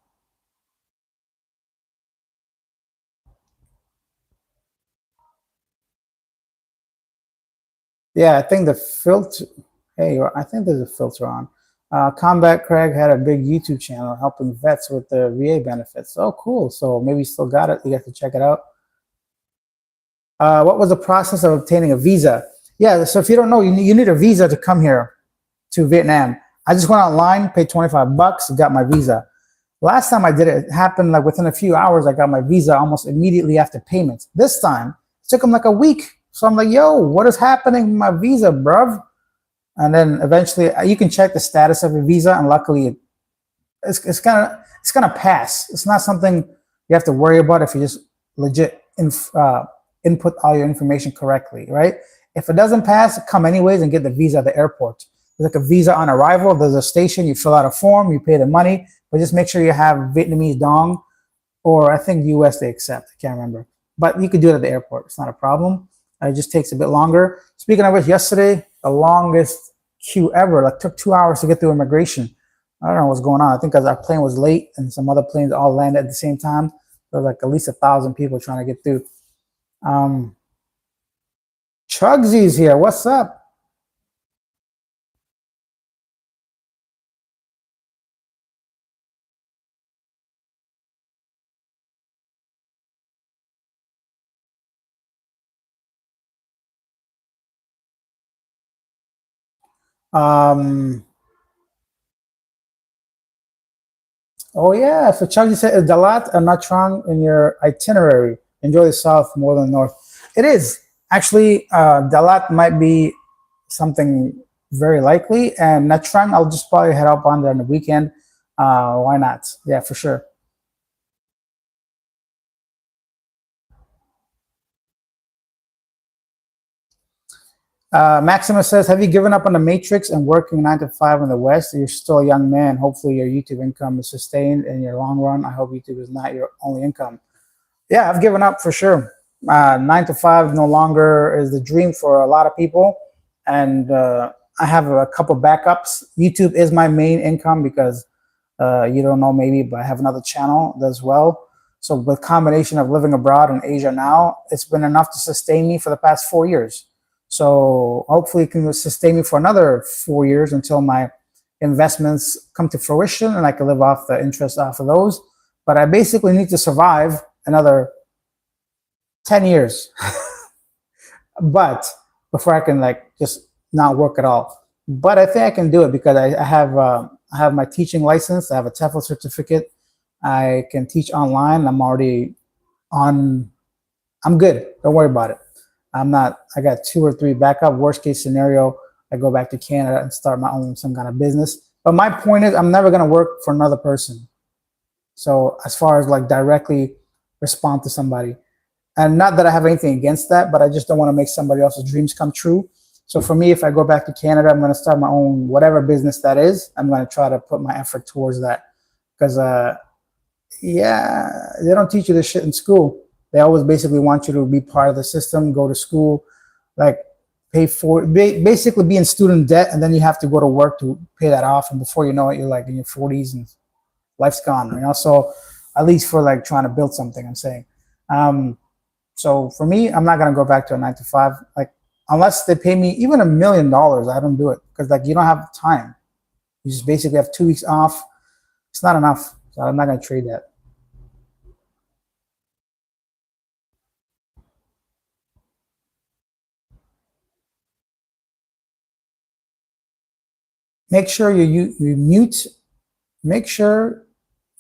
Yeah, I think the filter. Hey, I think there's a filter on. Combat Craig had a big YouTube channel helping vets with their VA benefits. Oh, cool. So maybe you still got it. You have to check it out. What was the process of obtaining a visa? Yeah, so if you don't know, you need a visa to come here to Vietnam. I just went online, paid 25 bucks, got my visa. Last time I did it, it happened like within a few hours. I got my visa almost immediately after payment. This time, it took them like a week. So I'm like, yo, what is happening with my visa, bruv? And then eventually, you can check the status of your visa, and luckily, it's gonna pass. It's not something you have to worry about if you just legit input all your information correctly, right? If it doesn't pass, come anyways and get the visa at the airport. There's like a visa on arrival. There's a station. You fill out a form. You pay the money, but just make sure you have Vietnamese dong, or I think US they accept. I can't remember, but you could do it at the airport. It's not a problem. It just takes a bit longer. Speaking of which, yesterday, the longest queue ever, like took 2 hours to get through immigration. I don't know what's going on. I think because our plane was late and some other planes all landed at the same time. There was like at least 1,000 people trying to get through. Chugsy's here. What's up? Um, oh yeah, so Chugsy said, is Dalat and Nha Trang in your itinerary? Enjoy the south more than the north. It is. Actually, Dalat might be something very likely, and Nha Trang, I'll just probably head up on there on the weekend. Why not? Yeah, for sure. Maximus says, have you given up on the matrix and working 9 to 5 in the West? You're still a young man. Hopefully your YouTube income is sustained in your long run. I hope YouTube is not your only income. Yeah, I've given up for sure. 9 to 5 no longer is the dream for a lot of people. And I have a couple backups. YouTube is my main income because you don't know maybe, but I have another channel as well. So with combination of living abroad in Asia now, it's been enough to sustain me for the past 4 years. So hopefully it can sustain me for another 4 years until my investments come to fruition and I can live off the interest off of those. But I basically need to survive another 10 years, but before I can like just not work at all. But I think I can do it because I have my teaching license. I have a TEFL certificate. I can teach online. I'm already on. I'm good. Don't worry about it. I'm not. I got 2 or 3 backup. Worst case scenario, I go back to Canada and start my own some kind of business. But my point is, I'm never gonna work for another person. So as far as like directly respond to somebody, and not that I have anything against that, but I just don't want to make somebody else's dreams come true. So for me, if I go back to Canada, I'm going to start my own whatever business that is. I'm going to try to put my effort towards that because, yeah, they don't teach you this shit in school. They always basically want you to be part of the system, go to school, like pay for basically be in student debt, and then you have to go to work to pay that off. And before you know it, you're like in your 40s and life's gone. You know, so at least for like trying to build something, I'm saying. So for me, I'm not gonna go back to a 9 to 5. Like unless they pay me even $1 million, I don't do it because like you don't have time. You just basically have 2 weeks off. It's not enough. So I'm not gonna trade that. Make sure you mute. Make sure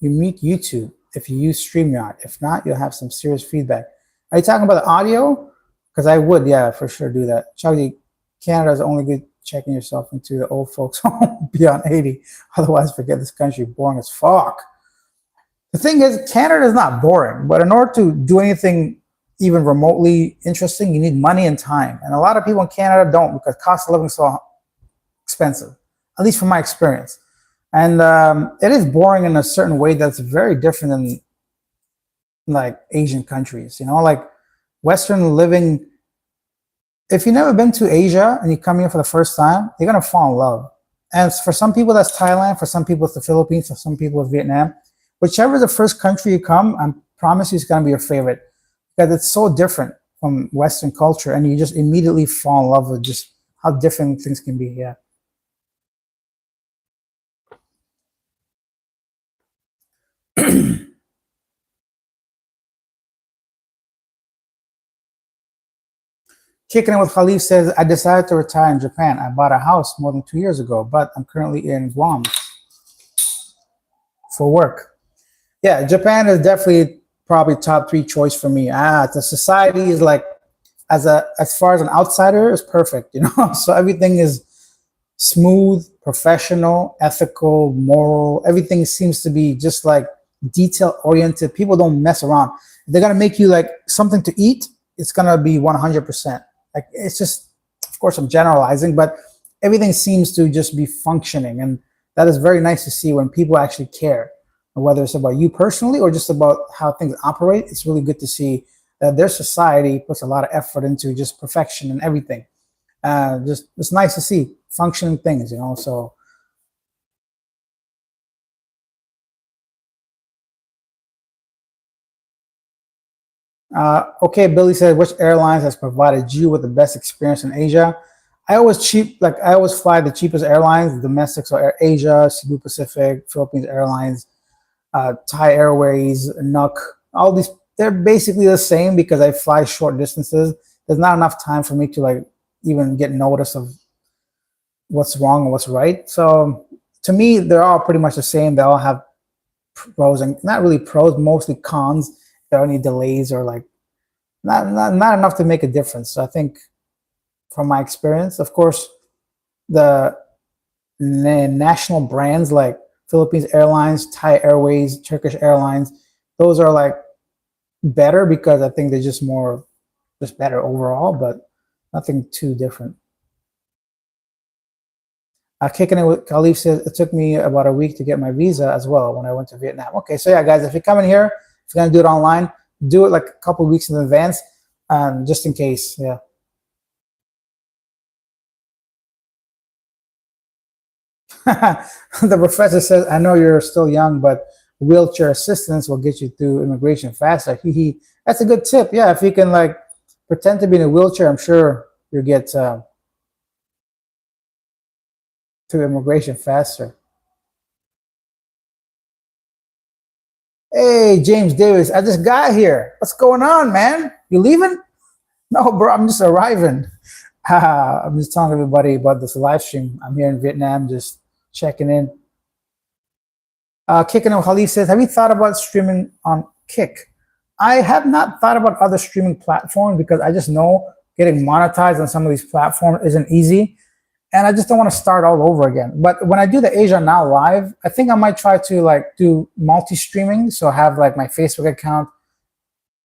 you mute YouTube if you use StreamYard. If not, you'll have some serious feedback. Are you talking about the audio? Because I would, yeah, for sure do that. Charlie, Canada is only good checking yourself into the old folks home beyond 80. Otherwise, forget this country, boring as fuck. The thing is, Canada is not boring, but in order to do anything even remotely interesting, you need money and time. And a lot of people in Canada don't because cost of living is so expensive, at least from my experience. And it is boring in a certain way that's very different than like Asian countries, you know, like Western living. If you've never been to Asia and you come here for the first time, you're gonna fall in love. And for some people, that's Thailand. For some people, it's the Philippines. For some people, it's Vietnam. Whichever is the first country you come, I promise you, it's gonna be your favorite because it's so different from Western culture, and you just immediately fall in love with just how different things can be. Yeah. Kicking it with Khalif says, I decided to retire in Japan. I bought a house more than 2 years ago, but I'm currently in Guam for work. Yeah, Japan is definitely probably top three choice for me. The society is like, as far as an outsider, is perfect, you know. So everything is smooth, professional, ethical, moral. Everything seems to be just like detail oriented. People don't mess around. If they're gonna make you like something to eat, it's gonna be 100%. Like it's just, of course, I'm generalizing, but everything seems to just be functioning, and that is very nice to see when people actually care. Whether it's about you personally or just about how things operate, it's really good to see that their society puts a lot of effort into just perfection and everything. Just it's nice to see functioning things, you know. So okay, Billy said, which airlines has provided you with the best experience in Asia? I always fly the cheapest airlines. Domestic, so Air Asia, Cebu Pacific, Philippines Airlines, Thai Airways, NUC. All these, they're basically the same because I fly short distances. There's not enough time for me to like even get notice of what's wrong and what's right. So to me, they're all pretty much the same. They all have pros and not really pros, mostly cons. There are any delays or like not enough to make a difference. So I think from my experience, of course, the national brands like Philippines Airlines, Thai Airways, Turkish Airlines, those are like better because I think they're just better overall, but nothing too different. Kicking it with Khalif says it took me about a week to get my visa as well when I went to Vietnam. Okay, so yeah, guys, if you're coming here, if you're gonna do it online, do it like a couple of weeks in advance, just in case. Yeah. The professor says, "I know you're still young, but wheelchair assistance will get you through immigration faster." He. That's a good tip. Yeah, if you can like pretend to be in a wheelchair, I'm sure you'll get to immigration faster. Hey, James Davis, I just got here. What's going on, man? You leaving? No, bro, I'm just arriving. I'm just telling everybody about this live stream. I'm here in Vietnam, just checking in. Kicking on Khalif says, have you thought about streaming on Kick? I have not thought about other streaming platforms because I just know getting monetized on some of these platforms isn't easy. and I just don't want to start all over again. But when I do the Asia Now live, I think I might try to like do multi-streaming. So have like my Facebook account,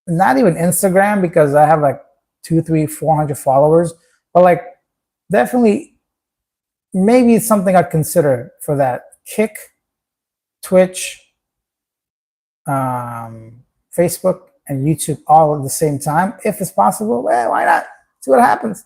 not even Instagram because I have like 2, 3, 400 followers, but like definitely maybe it's something I'd consider for that. Kick, Twitch, Facebook, and YouTube all at the same time. If it's possible, well, why not? See what happens.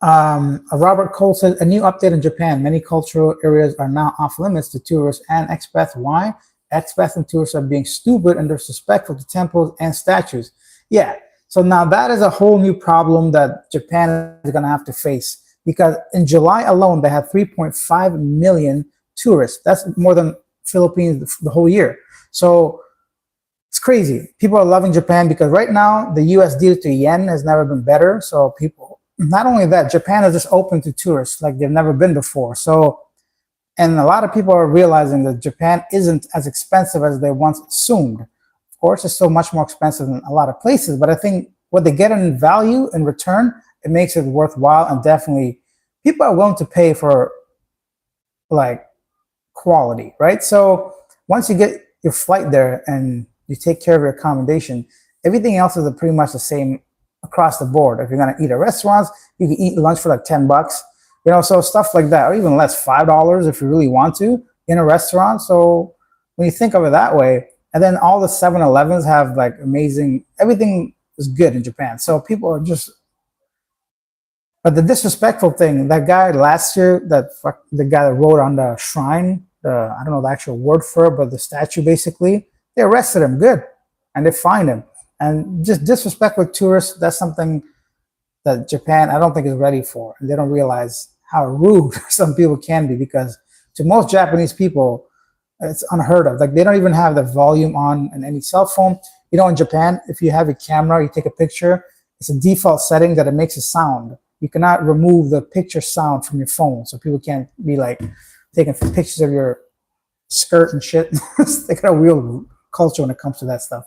Robert Cole says, a new update in Japan. Many cultural areas are now off limits to tourists and expats. Why? Expats and tourists are being stupid and disrespectful to temples and statues. Yeah, so now that is a whole new problem that Japan is going to have to face, because in July alone, they had 3.5 million tourists. That's more than Philippines the whole year. So it's crazy. People are loving Japan because right now the USD to yen has never been better. So people, not only that, Japan is just open to tourists like they've never been before. So, and a lot of people are realizing that Japan isn't as expensive as they once assumed. Of course, it's still much more expensive than a lot of places, but I think what they get in value in return, it makes it worthwhile, and definitely people are willing to pay for like quality, right? So once you get your flight there and you take care of your accommodation, everything else is pretty much the same across the board. If you're going to eat at restaurants, you can eat lunch for like $10, you know, so stuff like that, or even less, $5 if you really want to in a restaurant. So when you think of it that way, and then all the 7-Elevens have like amazing, everything is good in Japan. So people are just, but the disrespectful thing, that guy last year, the guy that wrote on the shrine, I don't know the actual word for it, but the statue basically, they arrested him, good, and they fined him. And just disrespect with tourists, that's something that Japan, I don't think, is ready for. And they don't realize how rude some people can be, because to most Japanese people, it's unheard of. Like they don't even have the volume on in any cell phone. You know, in Japan, if you have a camera, you take a picture, it's a default setting that it makes a sound. You cannot remove the picture sound from your phone. So people can't be like taking pictures of your skirt and shit. They got a real culture when it comes to that stuff.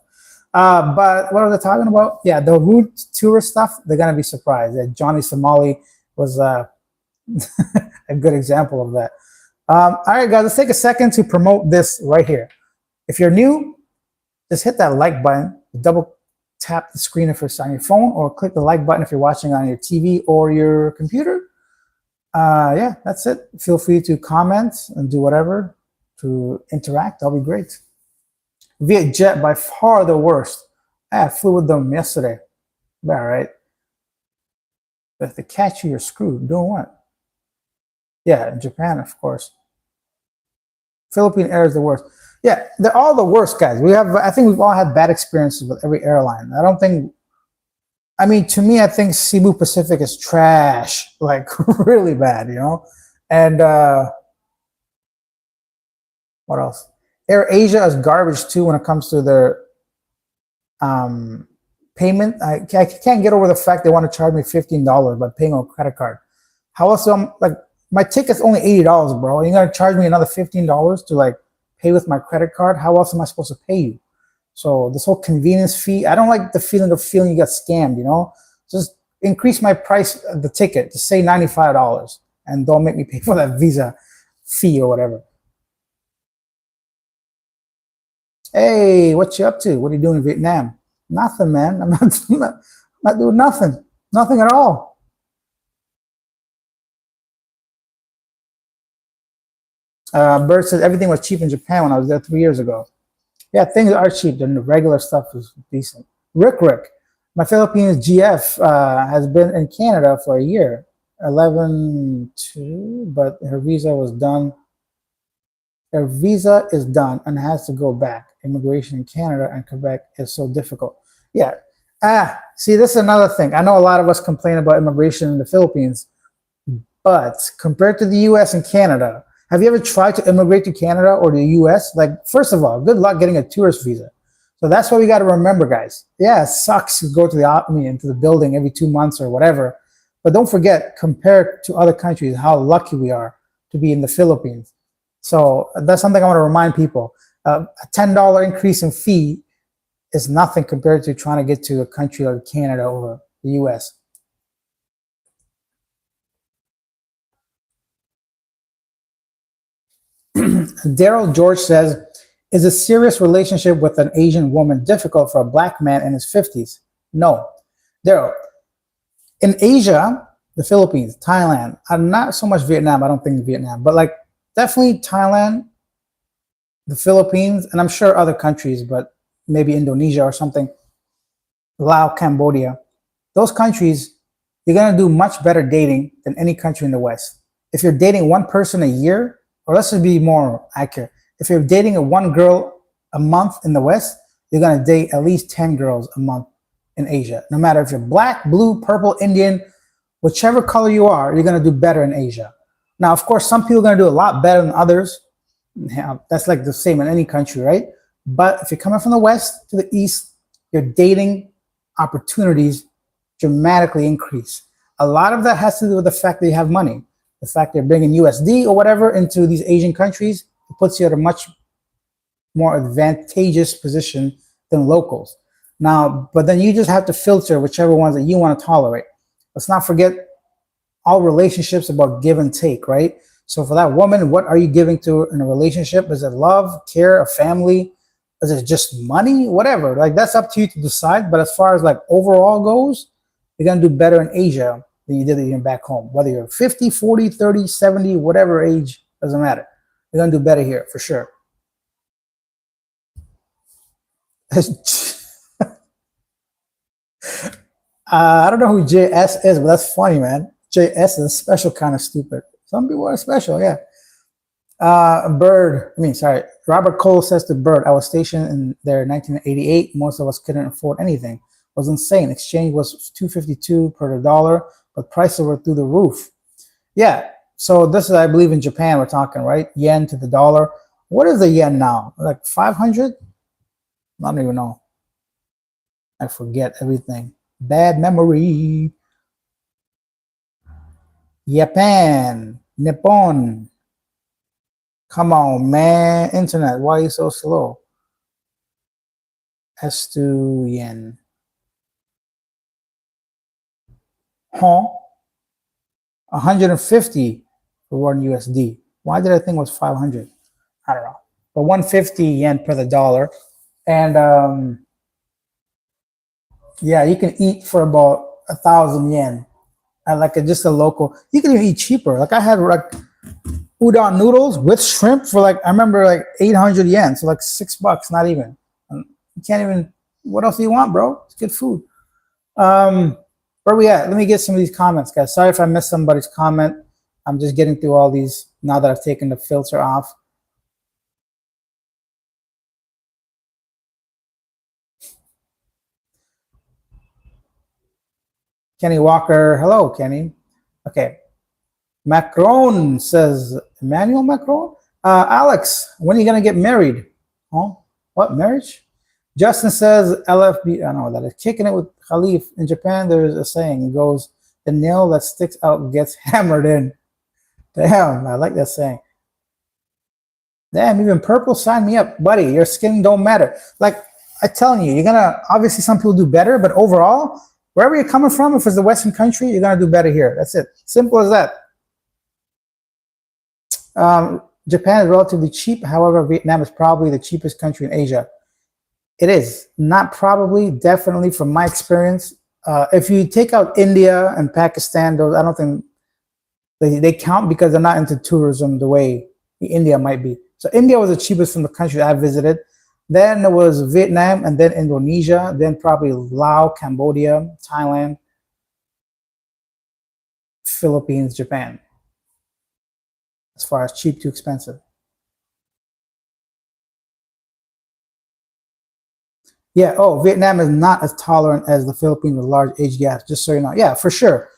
But what are they talking about? Yeah, the rude tourist stuff, they're going to be surprised. Johnny Somali was a good example of that. All right, guys, let's take a second to promote this right here. If you're new, just hit that like button, double tap the screen if it's on your phone, or click the like button if you're watching on your TV or your computer. Yeah, that's it. Feel free to comment and do whatever to interact. That'll be great. Vietjet, by far the worst. I flew with them yesterday. All right. But if they catch you, you're screwed. Doing what? Yeah, in Japan, of course. Philippine Air is the worst. Yeah, they're all the worst, guys. I think we've all had bad experiences with every airline. I mean, to me, I think Cebu Pacific is trash, like really bad, you know? And what else? Air Asia is garbage too when it comes to their payment. I can't get over the fact they want to charge me $15 by paying on a credit card. How else am like, my ticket's only $80, bro. You're gonna charge me another $15 to like pay with my credit card? How else am I supposed to pay you? So this whole convenience fee, I don't like the feeling you got scammed, you know? Just increase my price of the ticket to say $95 and don't make me pay for that Visa fee or whatever. Hey, what you up to? What are you doing in Vietnam? Nothing, man. I'm not doing nothing. Nothing at all. Bert says everything was cheap in Japan when I was there 3 years ago. Yeah, things are cheap. The regular stuff is decent. Rick, my Philippines GF has been in Canada for a year, 11/2, but her visa was done. Her visa is done and has to go back. Immigration in Canada and Quebec is so difficult. Yeah. See, this is another thing. I know a lot of us complain about immigration in the Philippines, but compared to the US and Canada, have you ever tried to immigrate to Canada or the US? Like, first of all, good luck getting a tourist visa. So that's what we got to remember, guys. Yeah, it sucks to go to the army into the building every 2 months or whatever. But don't forget, compared to other countries, how lucky we are to be in the Philippines. So that's something I want to remind people. A $10 increase in fee is nothing compared to trying to get to a country like Canada or the US. Daryl George says, is a serious relationship with an Asian woman difficult for a black man in his 50s? No. Daryl, in Asia, the Philippines, Thailand, not so much Vietnam, I don't think Vietnam, but like definitely Thailand, the Philippines, and I'm sure other countries, but maybe Indonesia or something, Laos, Cambodia, those countries, you're going to do much better dating than any country in the West. If you're dating one person a year, or let's just be more accurate, if you're dating one girl a month in the West, you're going to date at least 10 girls a month in Asia. No matter if you're black, blue, purple, Indian, whichever color you are, you're going to do better in Asia. Now, of course, some people are going to do a lot better than others. Yeah, that's like the same in any country, right? But if you're coming from the West to the East, your dating opportunities dramatically increase. A lot of that has to do with the fact that you have money. The fact they're bringing USD or whatever into these Asian countries, it puts you at a much more advantageous position than locals. Now, but then you just have to filter whichever ones that you want to tolerate. Let's not forget all relationships about give and take, right? So for that woman, what are you giving to her in a relationship? Is it love, care, a family? Is it just money? Whatever. Like that's up to you to decide. But as far as like overall goes, you're going to do better in Asia than you did even back home. Whether you're 50, 40, 30, 70, whatever age, doesn't matter. You're going to do better here for sure. I don't know who JS is, but that's funny, man. JS is a special kind of stupid. Some people are special, yeah. Robert Cole says to Bird, I was stationed in there in 1988. Most of us couldn't afford anything. It was insane. Exchange was $2.52 per the dollar, but prices were through the roof. Yeah, so this is, I believe, in Japan we're talking, right? Yen to the dollar. What is the yen now? Like 500? I don't even know. I forget everything. Bad memory. Japan, Nippon. Come on, man. Internet, why are you so slow? S2 yen. Huh? 150 for 1 USD. Why did I think it was 500? I don't know. But 150 yen per the dollar. And yeah, you can eat for about 1,000 yen. Like just a local. You can even eat cheaper. Like I had like udon noodles with shrimp for like, I remember like 800 yen. So like $6, not even. You can't even, what else do you want, bro? It's good food. Where we at? Let me get some of these comments, guys. Sorry if I missed somebody's comment. I'm just getting through all these now that I've taken the filter off. Kenny Walker. Hello, Kenny. Okay. Macron says, Emmanuel Macron? Alex, when are you going to get married? Huh? What, marriage? Justin says, LFB, I don't know what that is. Kicking it with Khalif. In Japan, there's a saying. It goes, the nail that sticks out gets hammered in. Damn, I like that saying. Damn, even purple, sign me up. Buddy, your skin don't matter. Like, I'm telling you, you're going to, obviously some people do better, but overall, wherever you're coming from, if it's the Western country, you're going to do better here. That's it. Simple as that. Japan is relatively cheap. However, Vietnam is probably the cheapest country in Asia. It is. Not probably, definitely from my experience. If you take out India and Pakistan, those I don't think they count because they're not into tourism the way India might be. So India was the cheapest from the country I visited. Then there was Vietnam, and then Indonesia, then probably Laos, Cambodia, Thailand, Philippines, Japan. As far as cheap to expensive. Yeah, oh, Vietnam is not as tolerant as the Philippines with large age gaps, just so you know. Yeah, for sure.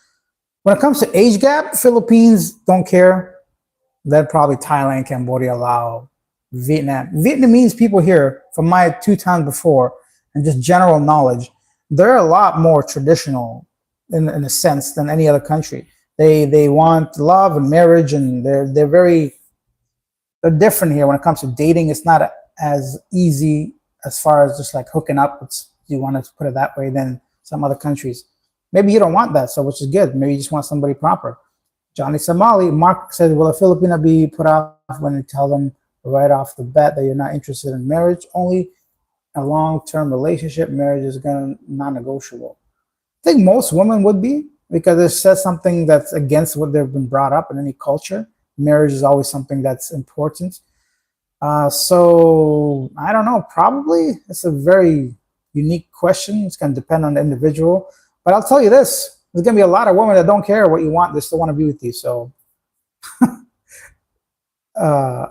When it comes to age gap, Philippines don't care. Then probably Thailand, Cambodia, Laos, Vietnam. Vietnamese people here, from my 2 times before, and just general knowledge, they're a lot more traditional in a sense than any other country. They want love and marriage, and they're different here when it comes to dating. It's not as easy as far as just like hooking up, you want to put it that way, than some other countries. Maybe you don't want that, so which is good. Maybe you just want somebody proper. Johnny Somali, Mark says, will a Filipina be put off when you tell them right off the bat that you're not interested in marriage? Only a long-term relationship. Marriage is gonna non-negotiable. I think most women would be, because it says something that's against what they've been brought up in any culture. Marriage is always something that's important. So I don't know. Probably it's a very unique question. It's going to depend on the individual. But I'll tell you this: there's going to be a lot of women that don't care what you want; they still want to be with you. So I'm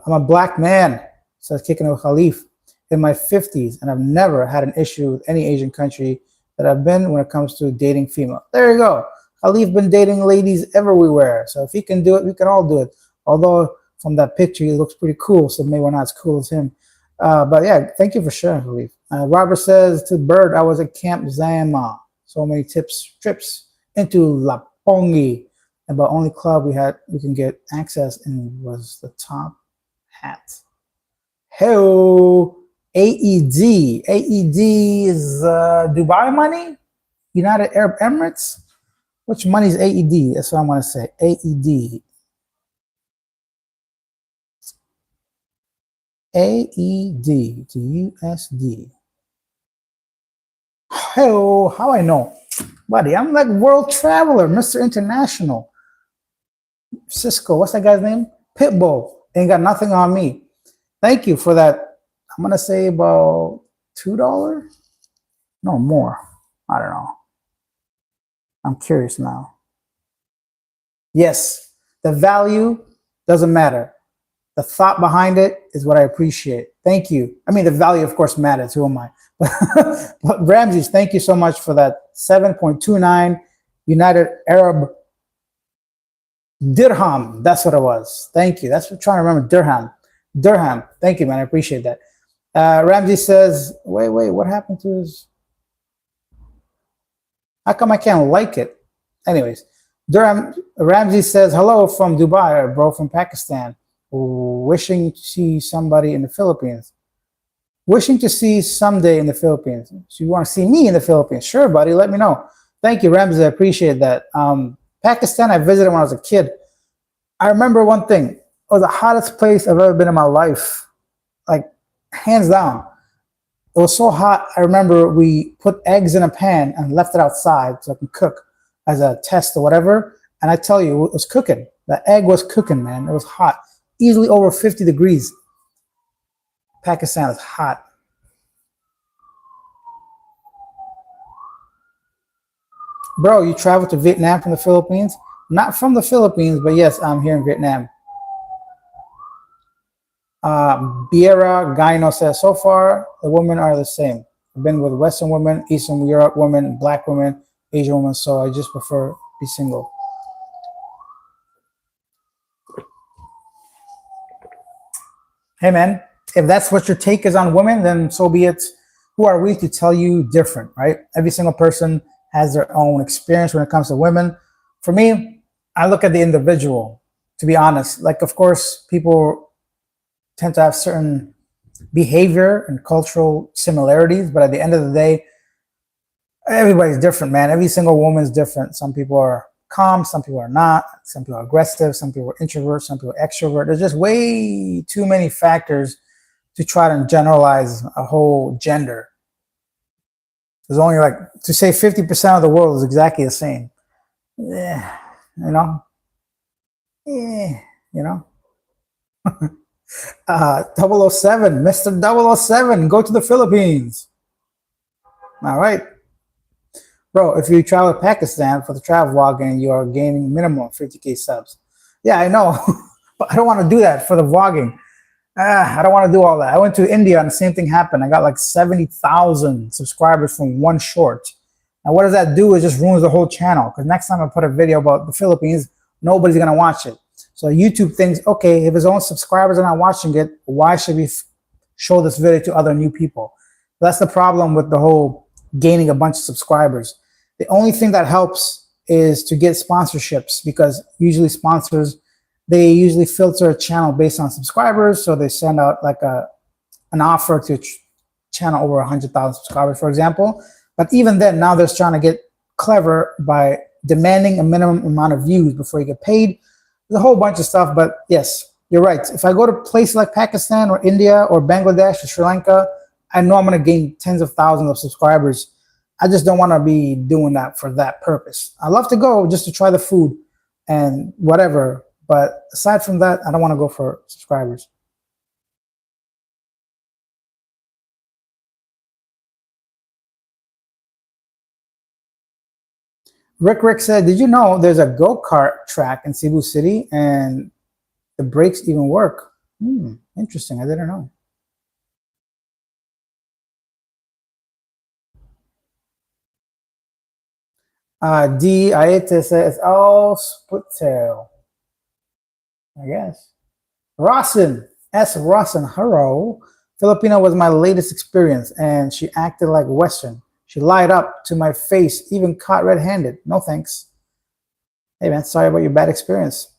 a black man, says Kicking with Khalif, in my 50s, and I've never had an issue with any Asian country that I've been when it comes to dating female. There you go. Khalif been dating ladies everywhere. So if he can do it, we can all do it. Although from that picture, he looks pretty cool, so maybe we're not as cool as him. But yeah, thank you for sharing, Khalif. Robert says to Bird, I was at Camp Zama. So many trips into Lapongi. But only club we can get access in was the Top Hat. Hello, AED. AED is Dubai money? United Arab Emirates? Which money is AED? That's what I want to say. AED. AED to USD. Hello, how I know? Buddy, I'm like world traveler, Mr. International. Cisco, what's that guy's name? Pitbull. Ain't got nothing on me. Thank you for that. I'm going to say about $2? No, more. I don't know. I'm curious now. Yes, the value doesn't matter. The thought behind it is what I appreciate. Thank you. I mean, the value, of course, matters. Who am I? But Ramses, thank you so much for that 7.29 United Arab Dirham. That's what it was. Thank you. That's what I'm trying to remember. Dirham. Thank you, man. I appreciate that. Ramses says, wait, what happened to his? How come I can't like it? Anyways, Ramses says, hello from Dubai, bro, from Pakistan. Wishing to see somebody in the Philippines. Wishing to see someday in the Philippines. So you want to see me in the Philippines? Sure, buddy. Let me know. Thank you, Ramses. I appreciate that. Pakistan, I visited when I was a kid. I remember one thing. It was the hottest place I've ever been in my life. Like, hands down. It was so hot. I remember we put eggs in a pan and left it outside so I could cook as a test or whatever. And I tell you, it was cooking. The egg was cooking, man. It was hot. Easily over 50 degrees. Pakistan is hot. Bro, you traveled to Vietnam from the Philippines? Not from the Philippines, but yes, I'm here in Vietnam. Biera Gaino says, so far, the women are the same. I've been with Western women, Eastern Europe women, Black women, Asian women, so I just prefer be single. Hey, man, if that's what your take is on women, then so be it. Who are we to tell you different, right? Every single person has their own experience when it comes to women. For me, I look at the individual, to be honest. Like, of course, people tend to have certain behavior and cultural similarities, but at the end of the day, everybody's different, man. Every single woman is different. Some people are calm, some people are not. Some people are aggressive, some people are introverts, some people are extrovert. There's just way too many factors to try to generalize a whole gender. There's only like, to say 50% of the world is exactly the same. Yeah, you know? Yeah, you know? 007, Mr. 007, go to the Philippines. All right. Bro, if you travel to Pakistan for the travel vlogging, you are gaining minimum 50K subs. Yeah, I know, but I don't want to do that for the vlogging. I don't want to do all that. I went to India and the same thing happened. I got like 70,000 subscribers from one short. And what does that do? It just ruins the whole channel. Because next time I put a video about the Philippines, nobody's going to watch it. So YouTube thinks, okay, if his own subscribers are not watching it, why should we show this video to other new people? That's the problem with the whole gaining a bunch of subscribers. The only thing that helps is to get sponsorships, because usually sponsors, they usually filter a channel based on subscribers. So they send out like an offer to channel over 100,000 subscribers, for example. But even then, now they're trying to get clever by demanding a minimum amount of views before you get paid. There's a whole bunch of stuff, but yes, you're right. If I go to places like Pakistan or India or Bangladesh or Sri Lanka, I know I'm going to gain tens of thousands of subscribers. I just don't want to be doing that for that purpose. I love to go just to try the food and whatever. But aside from that, I don't want to go for subscribers. Rick said, did you know there's a go-kart track in Cebu City and the brakes even work? Interesting. I didn't know. D. Aete says, oh, split tail. I guess. Rawson. S. Rawson. Hello. Filipino was my latest experience, and she acted like Western. She lied up to my face, even caught red-handed. No thanks. Hey, man, sorry about your bad experience.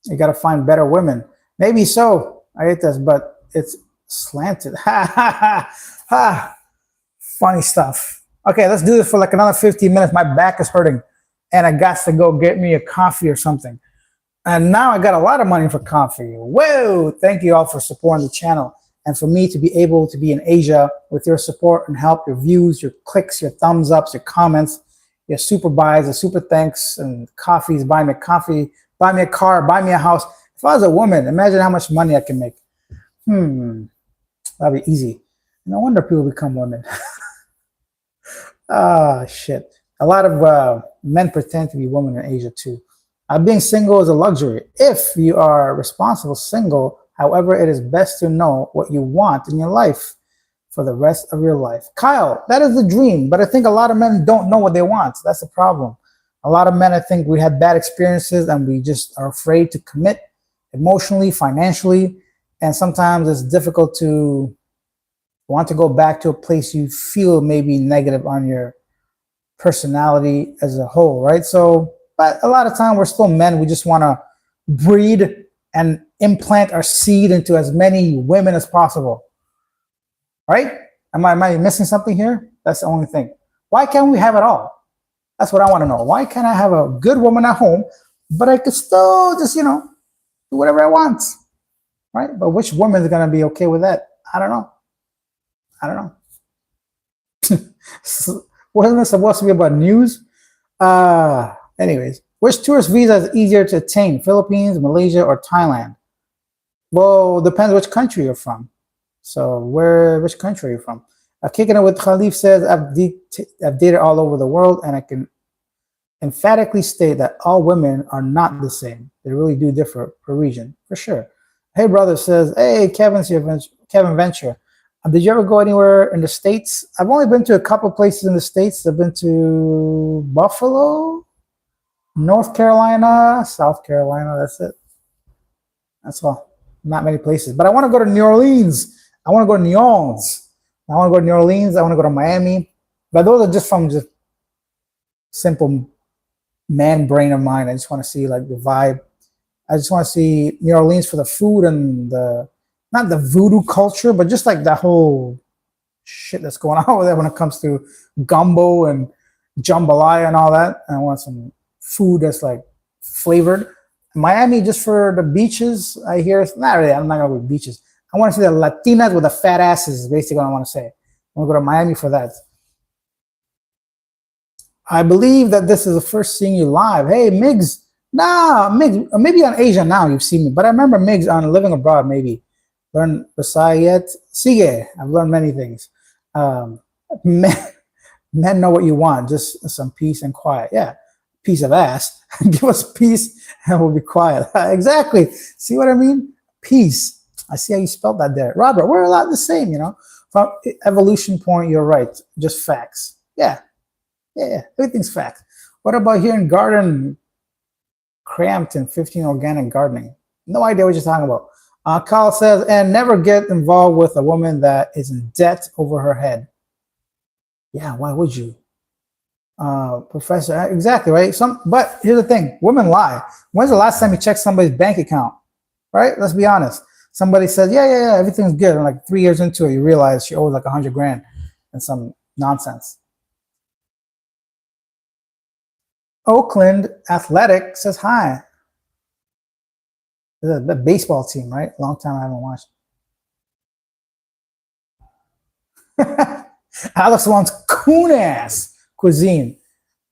You got to find better women. Maybe so, Aetas, but it's slanted. Ha, ha, ha, ha. Funny stuff. Okay, let's do this for like another 15 minutes. My back is hurting, and I got to go get me a coffee or something. And now I got a lot of money for coffee. Whoa! Thank you all for supporting the channel. And for me to be able to be in Asia with your support and help, your views, your clicks, your thumbs ups, your comments, your super buys, your super thanks, and coffees, buy me a coffee, buy me a car, buy me a house. If I was a woman, imagine how much money I can make. That'd be easy. No wonder people become women. Shit. A lot of men pretend to be women in Asia too. Being single is a luxury. If you are responsible single, however, it is best to know what you want in your life for the rest of your life. Kyle, that is the dream, but I think a lot of men don't know what they want. That's the problem. A lot of men, I think we had bad experiences and we just are afraid to commit emotionally, financially, and sometimes it's difficult to want to go back to a place you feel maybe negative on your personality as a whole, right? So, but a lot of time we're still men. We just want to breed and implant our seed into as many women as possible, right? Am I missing something here? That's the only thing. Why can't we have it all? That's what I want to know. Why can't I have a good woman at home, but I could still just, do whatever I want, right? But which woman is going to be okay with that? I don't know. Wasn't it supposed to be about news? Anyways, which tourist visa is easier to attain? Philippines, Malaysia, or Thailand? Well, depends which country you're from. So which country are you from? Kicking it with Khalif says, I've dated all over the world, and I can emphatically state that all women are not the same. They really do differ per region, for sure. Hey, brother says, hey, Kevin's here, Kevin Venture. Did you ever go anywhere in the States? I've only been to a couple places in the States. I've been to Buffalo, North Carolina, South Carolina. That's it. That's all. Not many places. But I want to go to New Orleans. I want to go to New Orleans. I want to go to New Orleans. I want to go to Miami. But those are just from just simple man brain of mine. I just want to see like the vibe. I just want to see New Orleans for the food and not the voodoo culture, but just like that whole shit that's going on over there when it comes to gumbo and jambalaya and all that. And I want some food that's like flavored. Miami, just for the beaches, I hear. Not really, I'm not going to go to beaches. I want to see the Latinas with the fat asses, is basically what I want to say. I want to go to Miami for that. I believe that this is the first seeing you live. Hey, Migs. Nah, Migs, maybe on Asia now you've seen me, but I remember Migs on Living Abroad, maybe. Learn Visayet. Sige, I've learned many things. Men know what you want, just some peace and quiet. Yeah, piece of ass. Give us peace and we'll be quiet. Exactly. See what I mean? Peace. I see how you spelled that there. Robert, we're a lot the same, From evolution point, you're right. Just facts. Yeah. Everything's fact. What about here in Garden Crampton, 15 organic gardening? No idea what you're talking about. Kyle says, and never get involved with a woman that is in debt over her head. Yeah, why would you? Professor, exactly, right? But here's the thing, women lie. When's the last time you checked somebody's bank account? Right? Let's be honest. Somebody said, yeah, everything's good. And like 3 years into it, you realize she owed like 100 grand and some nonsense. Oakland Athletic says hi. This is the baseball team, right? Long time I haven't watched. Alex wants coon ass cuisine.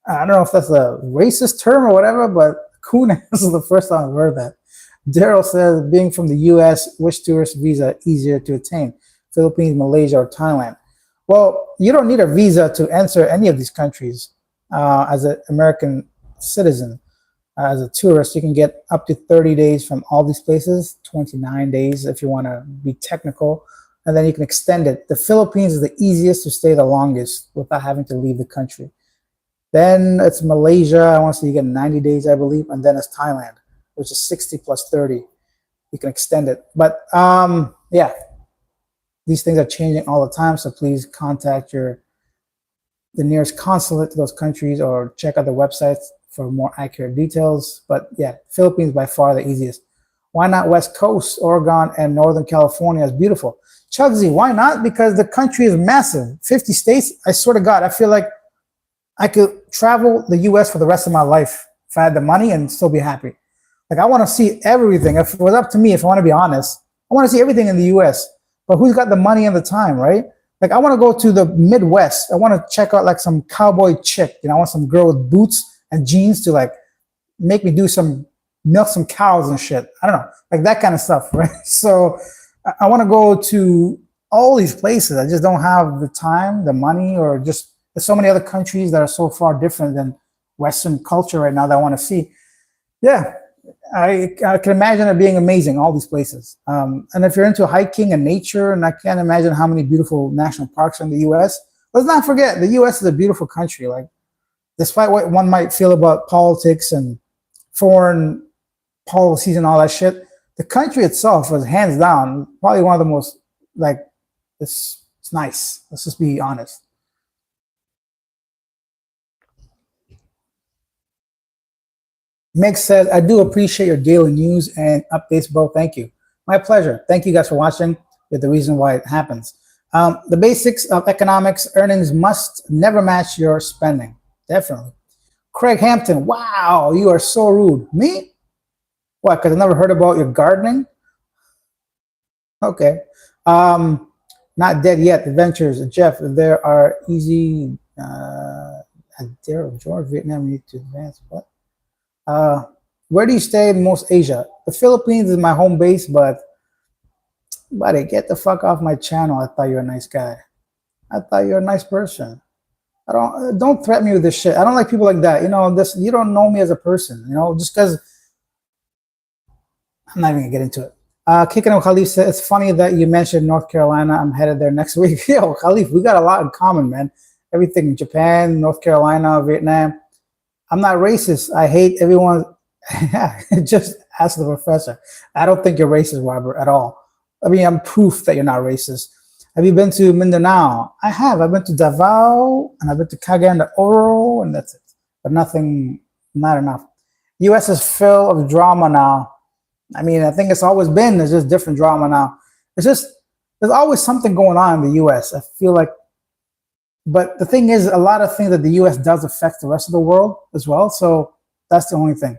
I don't know if that's a racist term or whatever, but coon ass is the first time I've heard that. Daryl says, being from the U.S., which tourist visa easier to attain? Philippines, Malaysia, or Thailand? Well, you don't need a visa to enter any of these countries as an American citizen. As a tourist, you can get up to 30 days from all these places, 29 days if you want to be technical, and then you can extend it. The Philippines is the easiest to stay the longest without having to leave the country. Then it's Malaysia. I want to say you get 90 days, I believe, and then it's Thailand, which is 60 plus 30. You can extend it. But yeah, these things are changing all the time, so please contact the nearest consulate to those countries or check out the websites for more accurate details. But yeah, Philippines by far the easiest. Why not West Coast? Oregon and Northern California is beautiful. Chugsy, why not? Because the country is massive. 50 states, I swear to God, I feel like I could travel the US for the rest of my life if I had the money and still be happy. Like, I want to see everything. If it was up to me, if I want to be honest, I want to see everything in the US. But who's got the money and the time, right? Like, I want to go to the Midwest. I want to check out like some cowboy chick. You know, I want some girl with boots and jeans to like make me do some milk some cows and shit. I don't know, like that kind of stuff, right? So I want to go to all these places. I just don't have the time, the money, or just there's so many other countries that are so far different than Western culture right now that I want to see. Yeah, I can imagine it being amazing, all these places. And if you're into hiking and nature, and I can't imagine how many beautiful national parks are in the U.S. Let's not forget, the U.S. is a beautiful country. Like, despite what one might feel about politics and foreign policies and all that shit, the country itself was hands down probably one of the most, like, it's nice. Let's just be honest. Meg says, I do appreciate your daily news and updates, bro. Thank you. My pleasure. Thank you guys for watching. You're the reason why it happens. The basics of economics: earnings must never match your spending. Definitely. Craig Hampton, wow, you are so rude. Me? What, because I never heard about your gardening? Okay. Not dead yet. Adventures. Jeff, there are easy. There, George, Vietnam, you need to advance. What? Where do you stay in most Asia? The Philippines is my home base, but buddy, get the fuck off my channel. I thought you were a nice guy. I thought you were a nice person. I don't threaten me with this shit. I don't like people like that. You know, this, you don't know me as a person, you know, just because I'm not even gonna get into it. Kicking with Khalif said, it's funny that you mentioned North Carolina. I'm headed there next week. Yo, Khalif, we got a lot in common, man. Everything, Japan, North Carolina, Vietnam. I'm not racist. I hate everyone. Just ask the professor. I don't think you're racist, Robert, at all. I mean, I'm proof that you're not racist. Have you been to Mindanao? I have. I've been to Davao, and I've been to Cagayan de Oro, and that's it. But nothing, not enough. U.S. is full of drama now. I mean, I think it's always been. There's just different drama now. It's just, there's always something going on in the U.S. I feel like, but the thing is, a lot of things that the U.S. does affect the rest of the world as well. So that's the only thing.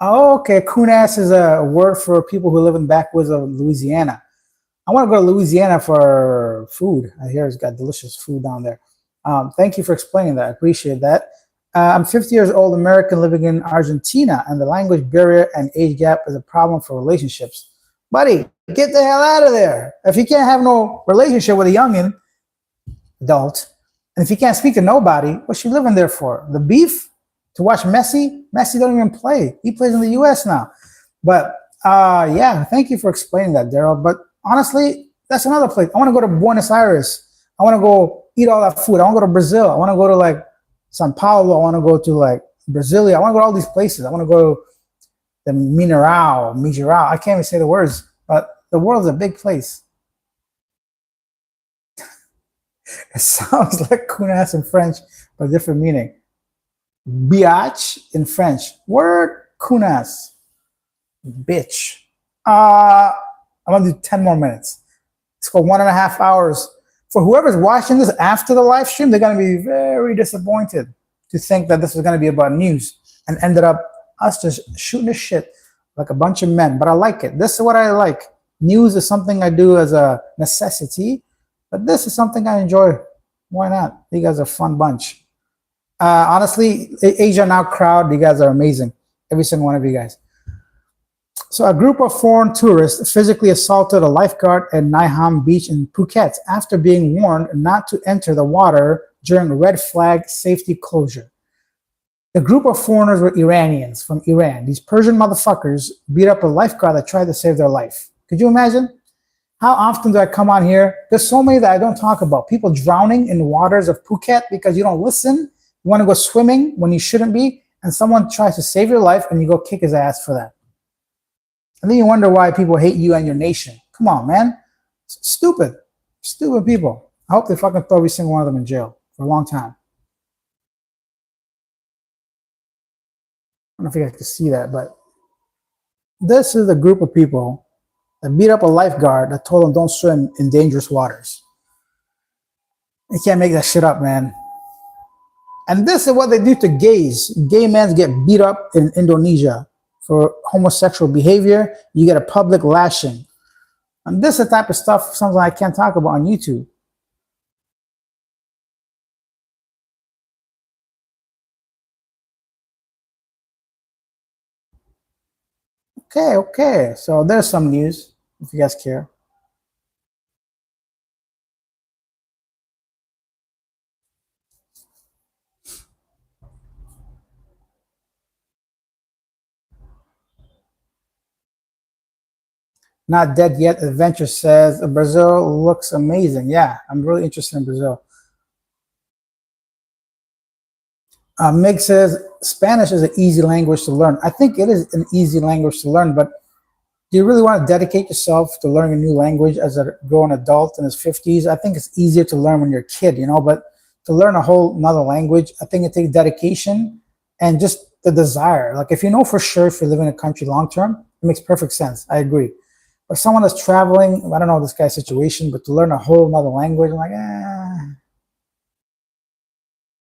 Oh, okay. Kunas is a word for people who live in the backwoods of Louisiana. I want to go to Louisiana for food. I hear it's got delicious food down there. Thank you for explaining that. I appreciate that. I'm 50 years old, American living in Argentina, and the language barrier and age gap is a problem for relationships. Buddy, get the hell out of there. If you can't have no relationship with a youngin, adult, and if you can't speak to nobody, what's you living there for? The beef? To watch Messi? Messi don't even play. He plays in the U.S. now. But yeah, thank you for explaining that, Daryl. But honestly, that's another place. I want to go to Buenos Aires. I want to go eat all that food. I want to go to Brazil. I want to go to like Sao Paulo. I want to go to like Brasilia. I want to go to all these places. I want to go to the Mineral. I can't even say the words, but the world is a big place. It sounds like kunas in French, but different meaning. Biatch in French. Word kunas. Bitch. I'm gonna do 10 more minutes. It's for 1.5 hours. For whoever's watching this after the live stream, they're gonna be very disappointed to think that this was gonna be about news and ended up us just shooting the shit like a bunch of men. But I like it. This is what I like. News is something I do as a necessity, but this is something I enjoy. Why not? You guys are a fun bunch. Honestly, Asia Now crowd, you guys are amazing. Every single one of you guys. So a group of foreign tourists physically assaulted a lifeguard at Nai Ham Beach in Phuket after being warned not to enter the water during a red flag safety closure. The group of foreigners were Iranians from Iran. These Persian motherfuckers beat up a lifeguard that tried to save their life. Could you imagine? How often do I come on here? There's so many that I don't talk about. People drowning in the waters of Phuket because you don't listen. You want to go swimming when you shouldn't be, and someone tries to save your life and you go kick his ass for that. And then you wonder why people hate you and your nation. Come on, man. Stupid. Stupid people. I hope they fucking throw every single one of them in jail for a long time. I don't know if you guys can see that, but this is a group of people that beat up a lifeguard that told him don't swim in dangerous waters. You can't make that shit up, man. And this is what they do to gays. Gay men get beat up in Indonesia for homosexual behavior. You get a public lashing. And this is the type of stuff, something I can't talk about on YouTube. Okay. So there's some news, if you guys care. Not dead yet. Adventure says Brazil looks amazing. Yeah, I'm really interested in Brazil. Mig says Spanish is an easy language to learn. I think it is an easy language to learn, but do you really want to dedicate yourself to learning a new language as a grown adult in his 50s? I think it's easier to learn when you're a kid, but to learn a whole another language, I think it takes dedication and just the desire. Like if you know for sure if you live in a country long term, it makes perfect sense. I agree. But someone that's traveling, I don't know this guy's situation, but to learn a whole another language, I'm like,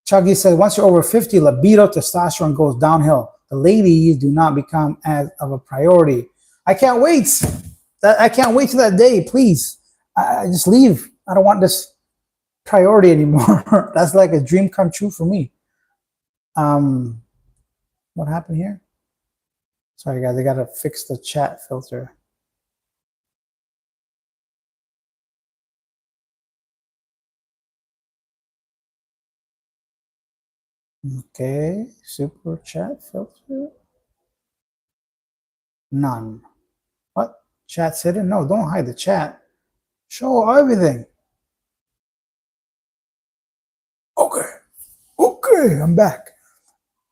Chuggy says, once you're over 50, libido, testosterone goes downhill. The ladies do not become as of a priority. I can't wait. I can't wait till that day, please. I just leave. I don't want this priority anymore. That's like a dream come true for me. What happened here? Sorry, guys. I got to fix the chat filter. Okay, super chat filter. None. What? Chat's hidden? No, don't hide the chat. Show everything. Okay, I'm back.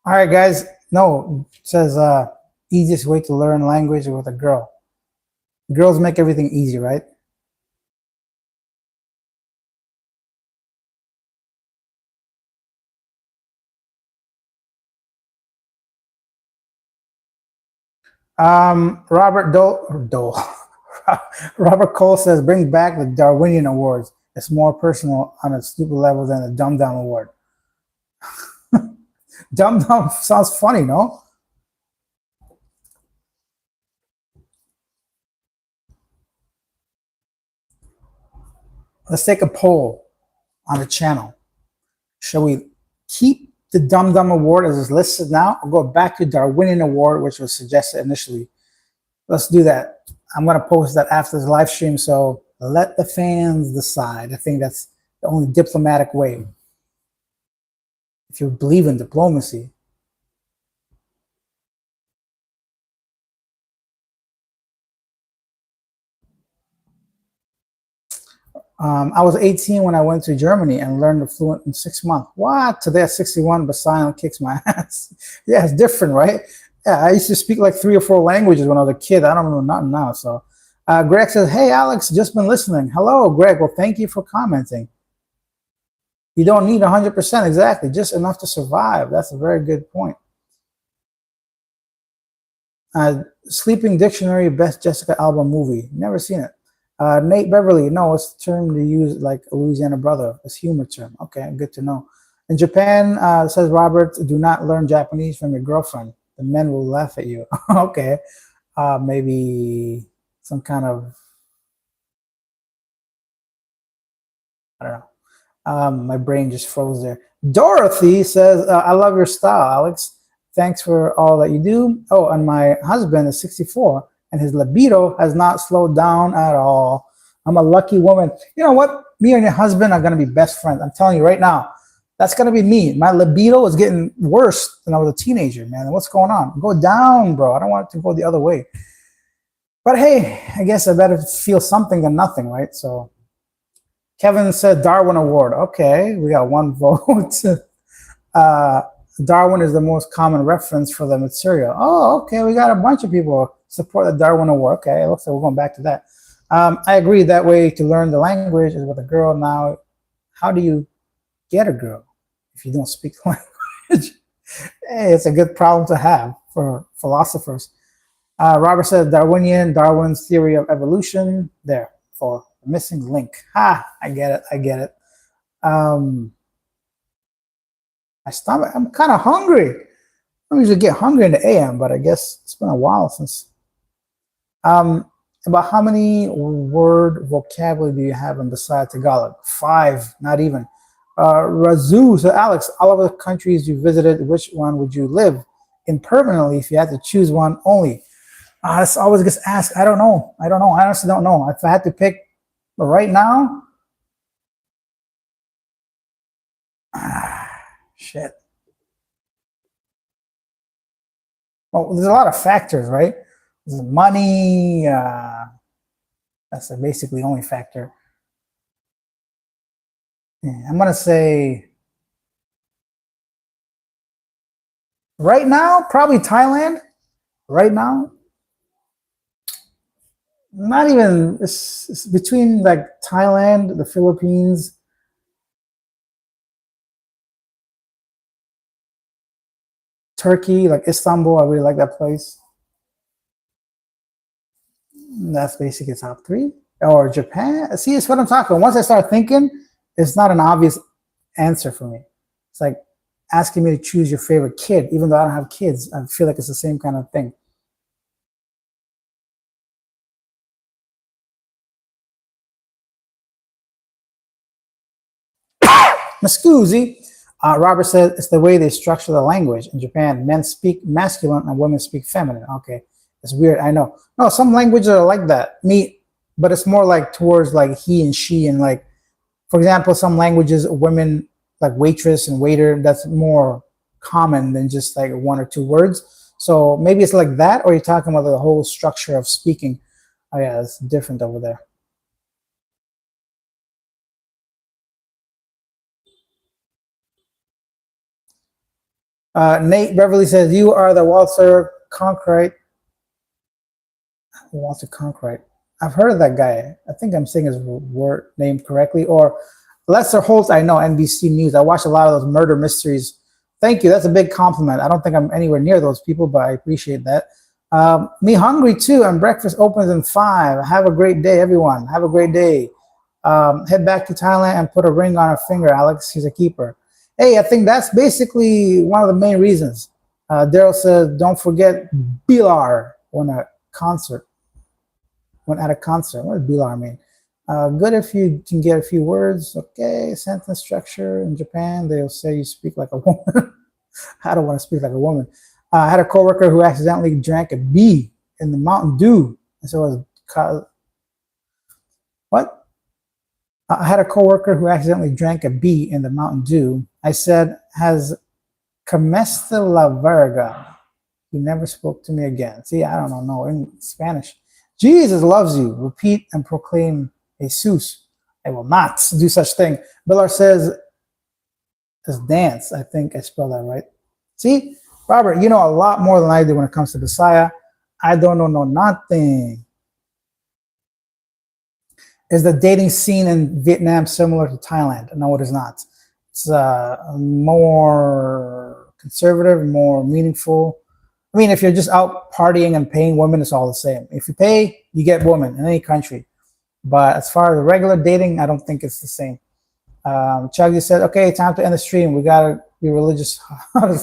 All right, guys. No, it says easiest way to learn language with a girl. Girls make everything easy, right? Robert Dole. Robert Cole says, bring back the Darwinian Awards. It's more personal on a stupid level than the Dum Dum Award. Dum Dum sounds funny, no? Let's take a poll on the channel. Shall we keep the Dum Dum Award as is listed now, or go back to Darwinian Award, which was suggested initially? Let's do that. I'm going to post that after the live stream, so let the fans decide. I think that's the only diplomatic way. If you believe in diplomacy. I was 18 when I went to Germany and learned the fluent in 6 months. What? Today at 61, but silent kicks my ass. Yeah, it's different, right? Yeah, I used to speak like 3 or 4 languages when I was a kid. I don't know nothing now. So Greg says, hey, Alex, just been listening. Hello, Greg. Well, thank you for commenting. You don't need 100% exactly, just enough to survive. That's a very good point. Sleeping Dictionary, best Jessica Alba movie. Never seen it. Nate Beverly, no, it's a term to use like a Louisiana brother. It's humor term. Okay, good to know. In Japan, says Robert, do not learn Japanese from your girlfriend. The men will laugh at you. Okay, maybe some kind of, I don't know. My brain just froze there. Dorothy says, I love your style, Alex. Thanks for all that you do. Oh, and my husband is 64 and his libido has not slowed down at all. I'm a lucky woman. You know what? Me and your husband are going to be best friends. I'm telling you right now. That's going to be me. My libido is getting worse than I was a teenager, man. What's going on? Go down, bro. I don't want it to go the other way. But hey, I guess I better feel something than nothing, right? So Kevin said Darwin Award. Okay, we got one vote. Darwin is the most common reference for the material. Oh, okay, we got a bunch of people support the Darwin Award. Okay, it looks like we're going back to that. I agree that way to learn the language is with a girl. Now, how do you get a girl if you don't speak the language? Hey, it's a good problem to have for philosophers. Robert said Darwin's theory of evolution. There, for the missing link. Ha, I get it, I get it. My stomach, I'm kind of hungry. I don't usually get hungry in the AM, but I guess it's been a while since. About how many word vocabulary do you have in besides Tagalog? 5, not even. Razoo, so Alex, all of the countries you visited, which one would you live in permanently if you had to choose one only? It's always gets asked. I don't know. I honestly don't know. If I had to pick right now, shit. Well, there's a lot of factors, right? There's money. That's basically the only factor. Yeah, I'm gonna say right now, probably Thailand. Right now, not even. It's between like Thailand, the Philippines, Turkey, like Istanbul. I really like that place. That's basically top 3. Or Japan. See, it's what I'm talking. Once I start thinking, it's not an obvious answer for me. It's like asking me to choose your favorite kid, even though I don't have kids. I feel like it's the same kind of thing. Mascusi, Robert said it's the way they structure the language. In Japan, men speak masculine and women speak feminine. Okay, it's weird. I know. No, some languages are like that. But it's more like towards like he and she and like, for example, some languages women like waitress and waiter. That's more common than just like 1 or 2 words. So maybe it's like that, or you're talking about the whole structure of speaking. Oh yeah, it's different over there. Nate Beverly says, you are the Walter Cronkite. Walter Cronkite. I've heard of that guy. I think I'm saying his word name correctly. Or Lester Holt, I know, NBC News. I watch a lot of those murder mysteries. Thank you. That's a big compliment. I don't think I'm anywhere near those people, but I appreciate that. Me hungry too, and breakfast opens in 5. Have a great day, everyone. Have a great day. Head back to Thailand and put a ring on her finger, Alex. She's a keeper. Hey, I think that's basically one of the main reasons. Daryl says, don't forget Bilar when at concert. When at a concert. What does Bilar mean? Good if you can get a few words. Okay, sentence structure. In Japan, they'll say you speak like a woman. I don't want to speak like a woman. I had a coworker who accidentally drank a bee in the Mountain Dew. And so it was, what? I had a coworker who accidentally drank a bee in the Mountain Dew. I said, has comeste la verga. He never spoke to me again. See, I don't know in Spanish. Jesus loves you. Repeat and proclaim Jesus. I will not do such thing. Bilar says, it's dance. I think I spelled that right. See, Robert, you know a lot more than I do when it comes to Bisaya. I don't know nothing. Is the dating scene in Vietnam similar to Thailand? No, it is not. It's more conservative, more meaningful. I mean, if you're just out partying and paying women, it's all the same. If you pay, you get women in any country. But as far as regular dating, I don't think it's the same. Chuggy said, okay, time to end the stream. We got to be religious.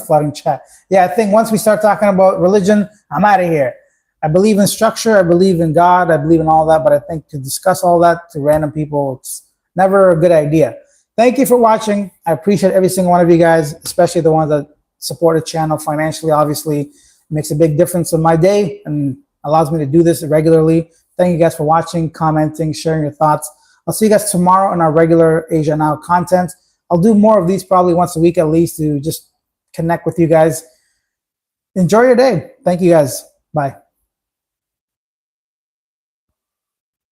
Flooding chat. Yeah, I think once we start talking about religion, I'm out of here. I believe in structure. I believe in God. I believe in all that. But I think to discuss all that to random people, it's never a good idea. Thank you for watching. I appreciate every single one of you guys, especially the ones that support the channel financially. Obviously, it makes a big difference in my day and allows me to do this regularly. Thank you guys for watching, commenting, sharing your thoughts. I'll see you guys tomorrow on our regular Asia Now content. I'll do more of these probably once a week at least to just connect with you guys. Enjoy your day. Thank you guys. Bye.